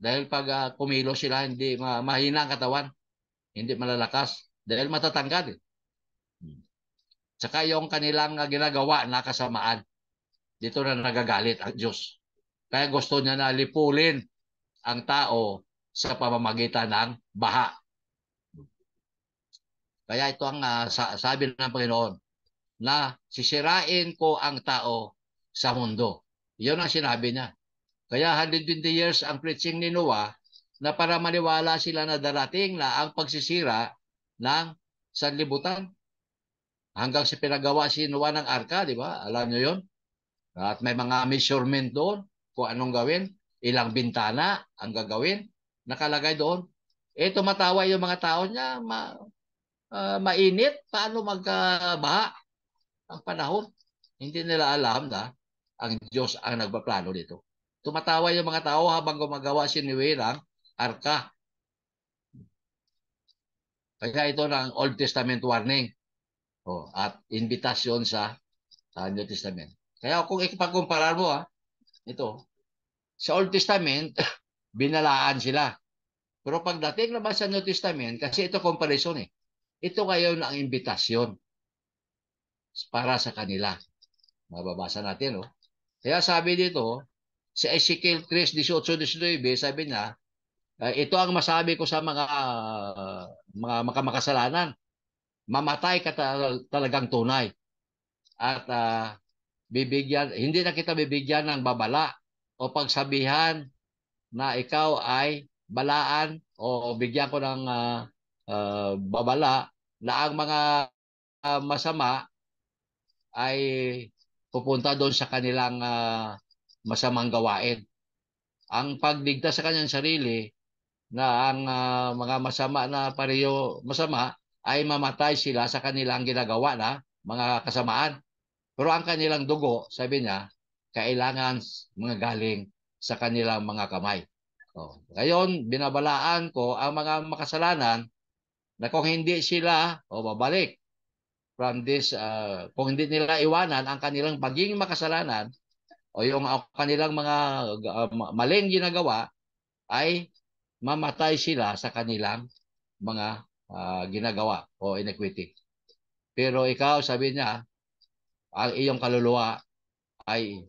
S1: Dahil pag kumilo sila, hindi mahina ang katawan. Hindi malalakas. Dahil matatangkad eh. Tsaka yung kanilang ginagawa na kasamaan. Dito na nagagalit ang Diyos. Kaya gusto niya na lipulin ang tao sa pamamagitan ng baha. Kaya ito ang sabi ng Panginoon na sisirain ko ang tao sa mundo. Iyon ang sinabi niya. Kaya 120 years ang preaching ni Noah na para maniwala sila na darating na ang pagsisira ng sanlibutan. Hanggang sa pinagawa si Noah ng arka, di ba? Alam nyo yun? At may mga measurement doon kung anong gawin. Ilang bintana ang gagawin. Nakalagay doon. Tumatawa yung mga tao niya. Mainit. Paano magbaha ang panahon? Hindi nila alam na ang Diyos ang nagpaplano dito. Tumatawa yung mga tao habang gumagawa si Noe ng arka. Kaya ito ng Old Testament warning. At invitasyon sa New Testament. Kaya kung ipagkumpara mo ito, sa Old Testament, binalaan sila. Pero pagdating naman sa New Testament, kasi ito comparison eh. Ito ngayon ang invitasyon para sa kanila. Mababasa natin. Kaya sabi dito, si Ezekiel 3:18-19, sabi niya, ito ang masabi ko sa mga makasalanan. Mamatay ka talagang tunay. At hindi na kita bibigyan ng babala o pagsabihan na ikaw ay balaan o bigyan ko ng babala na ang mga masama ay pupunta doon sa kanilang masamang gawain. Ang pagligtas sa kanyang sarili na ang mga masama na pareho masama ay mamatay sila sa kanilang ginagawa na mga kasamaan. Pero ang kanilang dugo, sabi niya, kailangan mga galing sa kanilang mga kamay. Ngayon, binabalaan ko ang mga makasalanan na kung hindi sila babalik from this, kung hindi nila iwanan ang kanilang pagiging makasalanan o yung kanilang mga maling ginagawa, ay mamatay sila sa kanilang mga ginagawa o iniquity. Pero ikaw, sabi niya, ang iyong kaluluwa ay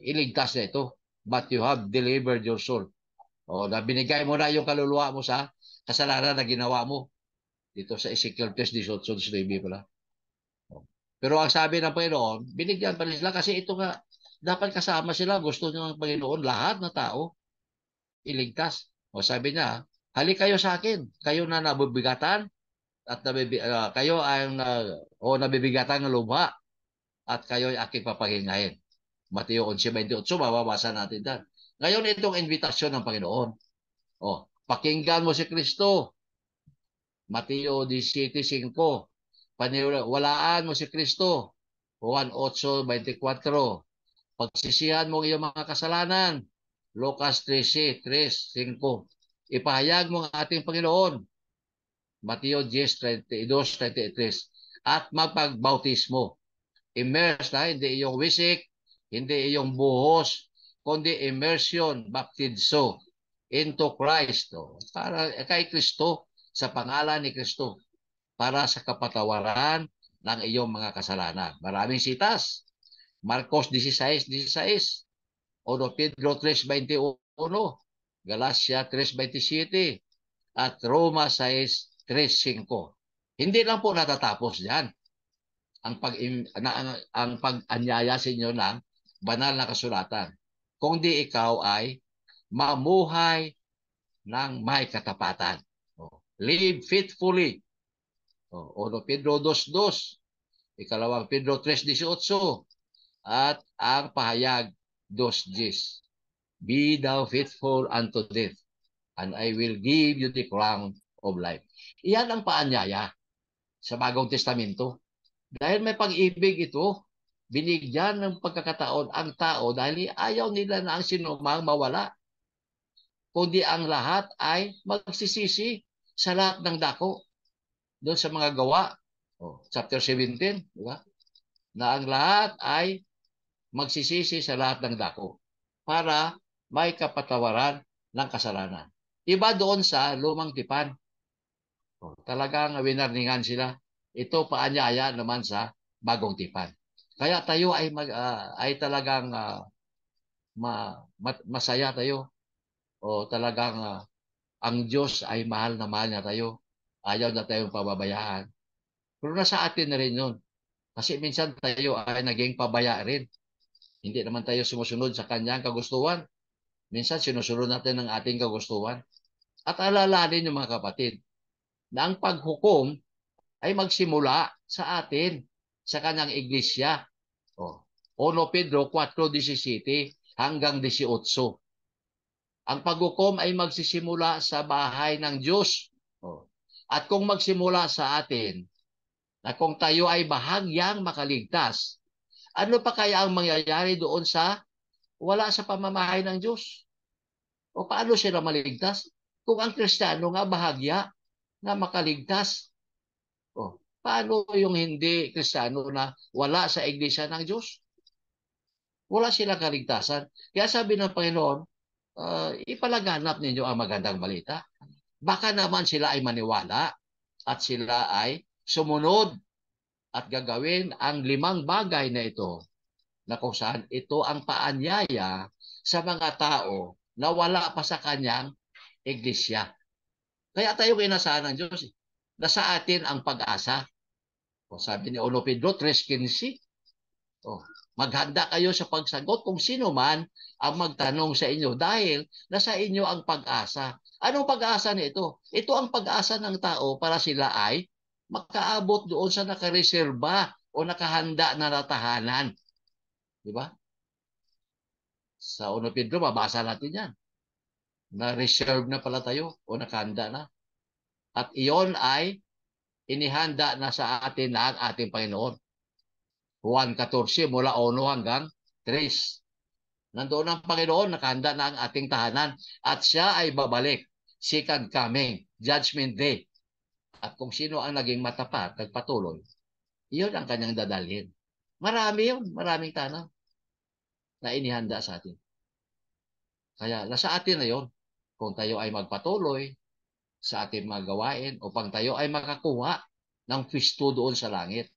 S1: iligtas na ito. But you have delivered your soul. O, na binigay mo na yung kaluluwa mo sa kasalanan na ginawa mo. Dito sa Ezekiel 3:18 pala. Pero ang sabi ng Panginoon, binigyan pa rin sila kasi ito nga, dapat kasama sila. Gusto ng Panginoon, lahat na tao, iligtas. O sabi niya, halik kayo sa akin. Kayo na nabibigatan at kayo ang nabibigatan ng lubha at kayo ay aking papahingahin. Mateo 11:28, mababasa natin yan. Ngayon itong invitasyon ng Panginoon. O, pakinggan mo si Kristo. Mateo 17:5. Paniwalaan mo si Kristo. Juan 8:24. Pagsisihan mo ang iyong mga kasalanan. Lucas 13:3-5. Ipahayag mo ang ating Panginoon. Mateo 10:32-33. At magpagbautismo. Immerse na, hindi iyong wisik, hindi iyong buhos, kundi immersion, baptizo into Christ. Para kay Kristo, sa pangalan ni Kristo, para sa kapatawaran ng iyong mga kasalanan. Maraming sitas. Marcos 16:16, 1 Pedro 3:21, Galacia 3:27, at Roma 6:3-5. Hindi lang po natatapos diyan ang pag-anyaya sa inyo ng banal na kasulatan. Kung di ikaw ay mamuhay ng may katapatan. Live faithfully. 1 Pedro 2:2, ikalawang Pedro 3:18, at ang pahayag 2:10. Be thou faithful unto death, and I will give you the crown of life. Iyan ang paanyaya sa Bagong Testamento. Dahil may pag-ibig ito, binigyan ng pagkakataon ang tao dahil ayaw nila na ang sinumang mawala, kundi ang lahat ay magsisisi sa lahat ng dako. Doon sa mga gawa, chapter 17, di ba? Na ang lahat ay magsisisi sa lahat ng dako para may kapatawaran ng kasalanan. Iba doon sa lumang tipan. Talagang winarningan sila. Ito paanyaya naman sa bagong tipan. Kaya tayo ay talagang masaya tayo. O talagang ang Diyos ay mahal na mahal niya tayo. Ayaw na tayong pababayaan. Pero nasa atin na rin yun. Kasi minsan tayo ay naging pabaya rin. Hindi naman tayo sumusunod sa kanyang kagustuhan. Minsan sinusunod natin ang ating kagustuhan. At alalahanin yung mga kapatid na ang paghukom ay magsimula sa atin, sa kanyang iglesia. 1 Pedro 4:17 hanggang 18. Ang paghukom ay magsisimula sa bahay ng Diyos. At kung magsimula sa atin, na kung tayo ay bahagyang makaligtas, ano pa kaya ang mangyayari doon sa wala sa pamamahay ng Diyos? O paano sila maligtas? Kung ang Kristiyano nga bahagya na makaligtas, paano yung hindi Kristiyano na wala sa iglesia ng Diyos? Wala silang kaligtasan. Kaya sabi ng Panginoon, ipalaganap ninyo ang magandang balita. Baka naman sila ay maniwala at sila ay sumunod at gagawin ang 5 bagay na ito, na kung saan ito ang paanyaya sa mga tao na wala pa sa kanyang iglesia. Kaya tayo inasahan ng Diyos na sa atin ang pag-asa. Sabi ni 1 Pedro 3:15, maghanda kayo sa pagsagot kung sino man ang magtanong sa inyo dahil nasa inyo ang pag-asa. Anong pag-asa nito? Ito ang pag-asa ng tao para sila ay makaabot doon sa nakareserba o nakahanda na tahanan. Di ba? Sa 1 Pedro, mabasa natin yan. Na-reserve na pala tayo o nakahanda na. At iyon ay inihanda na sa atin na ang ating Panginoon. Juan 14, mula 1 hanggang 3. Nandoon ang Panginoon, nakahanda na ang ating tahanan. At siya ay babalik. Second coming, Judgment Day. At kung sino ang naging matapat, nagpatuloy, iyon ang kanyang dadalhin. Marami yun, maraming tahanan na inihanda sa atin. Kaya nasa atin na yun. Kung tayo ay magpatuloy sa ating mga gawain upang tayo ay makakuha ng pwesto doon sa langit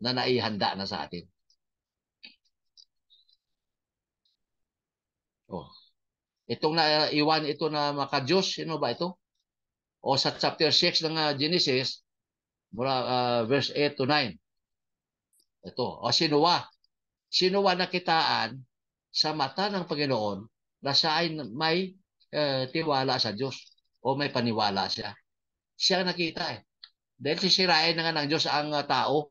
S1: na naihanda na sa atin. Oh. Itong naiwan ito na maka-Diyos, sino ba ito? O sa chapter 6 ng Genesis, mula verse 8 to 9. Ito, o si Noah. Si Noah nakitaan sa mata ng Panginoon na siya ay may tiwala sa Diyos o may paniwala siya. Siya nakita eh. Dahil sisirain na nga ng Diyos ang tao,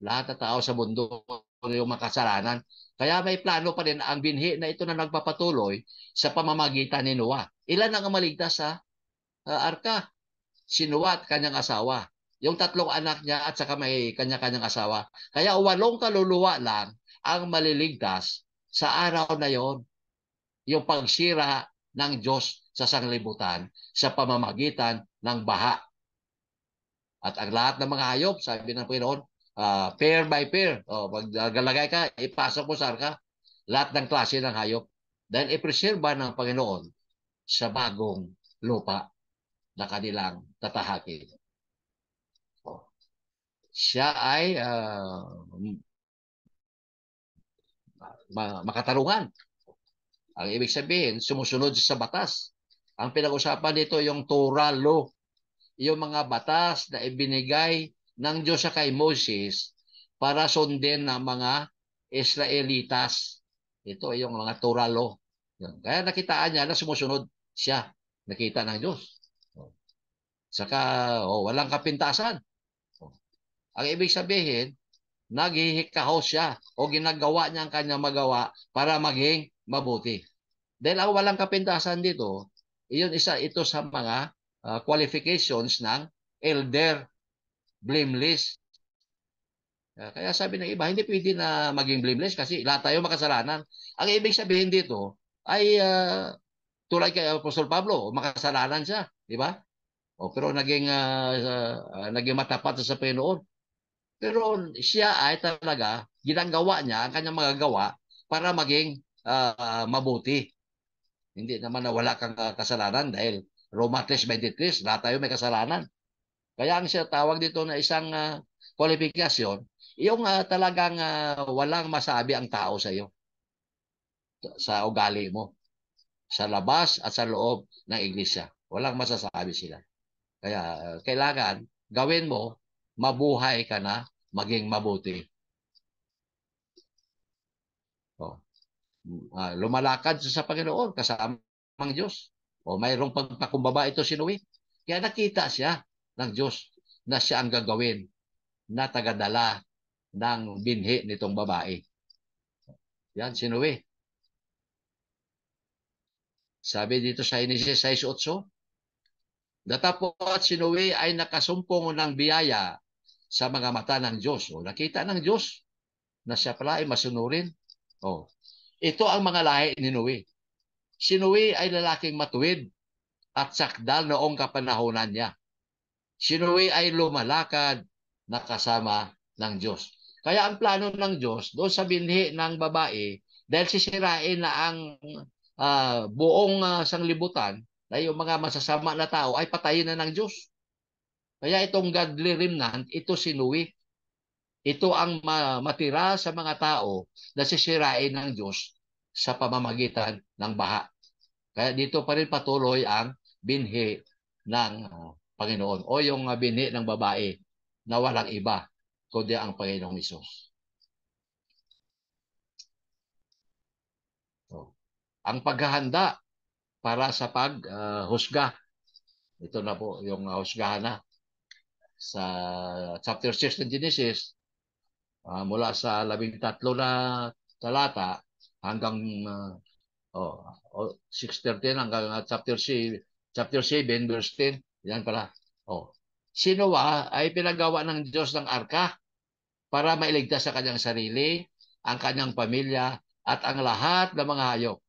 S1: lahat ng tao sa mundo, yung makasalanan. Kaya may plano pa rin ang binhi na ito na nagpapatuloy sa pamamagitan ni Noah. Ilan ang maligtas sa arka? Si Noah at kanyang asawa. Yung tatlong anak niya at saka may kanya-kanyang asawa. Kaya 8 kaluluwa lang ang maliligtas sa araw na yon. Yung pagsira ng Diyos sa sanglibutan sa pamamagitan ng baha. At ang lahat ng mga hayop, sabi ng Panginoon, pair by pair. O, pag galagay ka, ipasok mo sa arka. Lahat ng klase ng hayop. Dahil ipreserba ng Panginoon sa bagong lupa na kanilang tatahakin. O, siya ay makatarungan. Ang ibig sabihin, sumusunod sa batas. Ang pinag-usapan dito yung Torah law, yung mga batas na ibinigay ng Diyos sa kay Moses para sundin ng mga Israelitas. Ito yung mga Torah law. Kaya nakitaan niya na sumusunod siya. Nakita ng Diyos. Saka walang kapintasan. Ang ibig sabihin, naghihikaho siya o ginagawa niya ang kanyang magawa para maging mabuti. Dahil ang walang kapintasan dito, ito sa mga qualifications ng elder, blameless. Kaya sabi ng iba, hindi pwede na maging blameless kasi lahat tayo makasalanan. Ang ibig sabihin dito ay tulad kay Apostol Pablo, makasalanan siya, di ba? Pero naging matapat sa Panginoon. Pero siya ay talaga, ginagawa niya ang kanyang mga gawa para maging mabuti. Hindi naman na wala kang kasalanan dahil Roma 3:23, lahat tayo may kasalanan. Kaya ang siya tawag dito na isang kwalifikasyon, yung talagang walang masabi ang tao sa iyo, sa ugali mo, sa labas at sa loob ng iglesia. Walang masasabi sila. Kaya kailangan gawin mo, mabuhay ka na, maging mabuti. Lumalakad sa Panginoon kasama ang Diyos. Mayroong pagpakumbaba ito si Noe. Kaya nakita siya ng Diyos na siya ang gagawin na tagadala ng binhi nitong babae. Yan si Noe. Sabi dito sa Genesis 6:8, datapot si Noe ay nakasumpong ng biyaya sa mga mata ng Diyos. Nakita ng Diyos na siya pala ay masunurin. Ito ang mga lahi ni Noe. Si Noe ay lalaking matuwid at sakdal noong kapanahonan niya. Si Noe ay lumalakad na kasama ng Diyos. Kaya ang plano ng Diyos doon sa binhi ng babae, dahil sisirain na ang buong sanglibutan, na yung mga masasama na tao ay patayin na ng Diyos. Kaya itong godly remnant, ito si Noe. Ito ang matira sa mga tao na sisirain ng Diyos sa pamamagitan ng baha. Kaya dito pa rin patuloy ang binhi ng Panginoon o yung binhi ng babae na walang iba kundi ang Panginoong Hesus. Ang paghahanda para sa paghusga. Ito na po yung husgahan na. Sa chapter 6 ng Genesis, mula sa 13 na talata hanggang 6:13 hanggang chapter 7 verse 10. Yan pala. Si Noah ay pinagawa ng Diyos ng arka para mailigtas sa kanyang sarili, ang kanyang pamilya, at ang lahat ng mga hayop.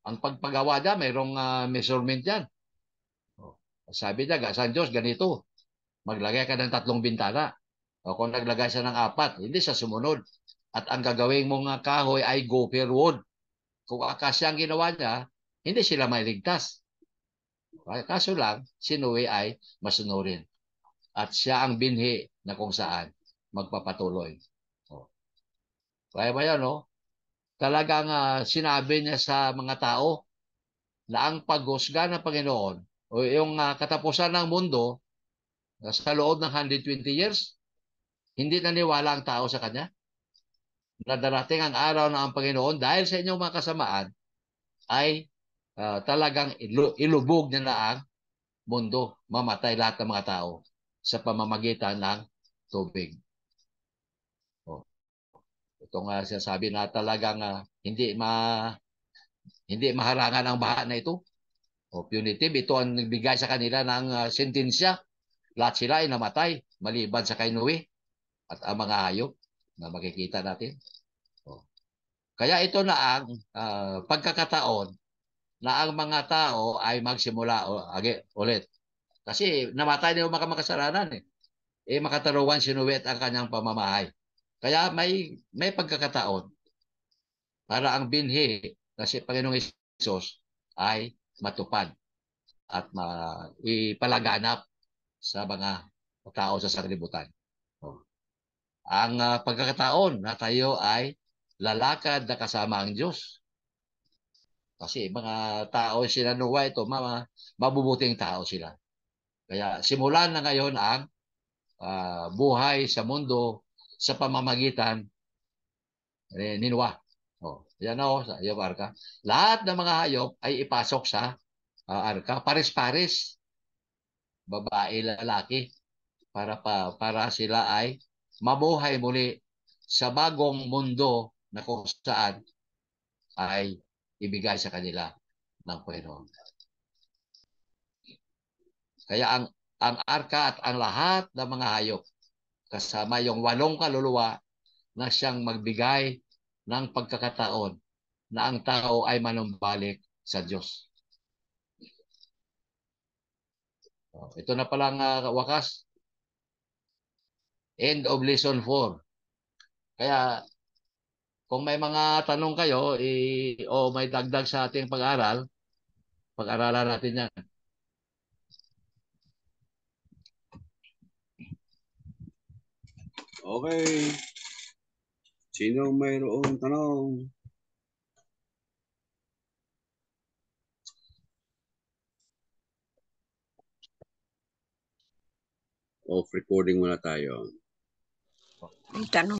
S1: Ang pagpagawa niya, mayroong measurement yan. Sabi niya, sa Diyos, ganito. Maglagay ka ng 3 bintana. Kung naglagay siya ng 4, hindi siya sumunod. At ang gagawin mong kahoy ay gopher wood. Kung akasya ang ginawa niya, hindi sila mailigtas. Kaso lang, si Noe ay masunurin. At siya ang binhi na kung saan magpapatuloy. O. Kaya ba yan, no? Talagang sinabi niya sa mga tao na ang paghusga ng Panginoon o yung katapusan ng mundo sa loob ng 120 years, hindi naniwala ang tao sa kanya na darating ang araw na ang Panginoon dahil sa inyong mga kasamaan ay talagang ilubog niya na ang mundo, mamatay lahat ng mga tao sa pamamagitan ng tubig. O, itong sinasabi na talagang hindi maharangan ang baha na ito. O punitive, ito ang nagbigay sa kanila ng sentensya. Lahat sila ay namatay maliban sa kay Noe at ang mga hayop na makikita natin. O. Kaya ito na ang pagkakataon na ang mga tao ay magsimula ulit. Kasi namatay na yung mga makasalanan eh. Makataruan si Noe at ang kanyang pamamahay. Kaya may pagkakataon para ang binhi na si Panginoong Hesus ay matupad at ipalaganap sa mga tao sa sanlibutan. Ang pagkakataon na tayo ay lalakad na kasama ang Diyos. Kasi mga tao sila Noah ito, mabubuting tao sila. Kaya simulan na ngayon ang buhay sa mundo sa pamamagitan ni Noah. Yan sa iyo, arka. Lahat ng mga hayop ay ipasok sa arka, pares-pares, babae, lalaki, para sila ay mabuhay muli sa bagong mundo na kung saan ay ibigay sa kanila ng Panginoon. Kaya ang arka at ang lahat ng mga hayop kasama yung 8 kaluluwa na siyang magbigay ng pagkakataon na ang tao ay manumbalik sa Diyos. Ito na palang wakas. End of lesson 4. Kaya kung may mga tanong kayo o may dagdag sa ating pag-aral, pag-aralan natin yan.
S2: Okay. Sino mayroong tanong? Off recording muna tayo.
S3: May tanong.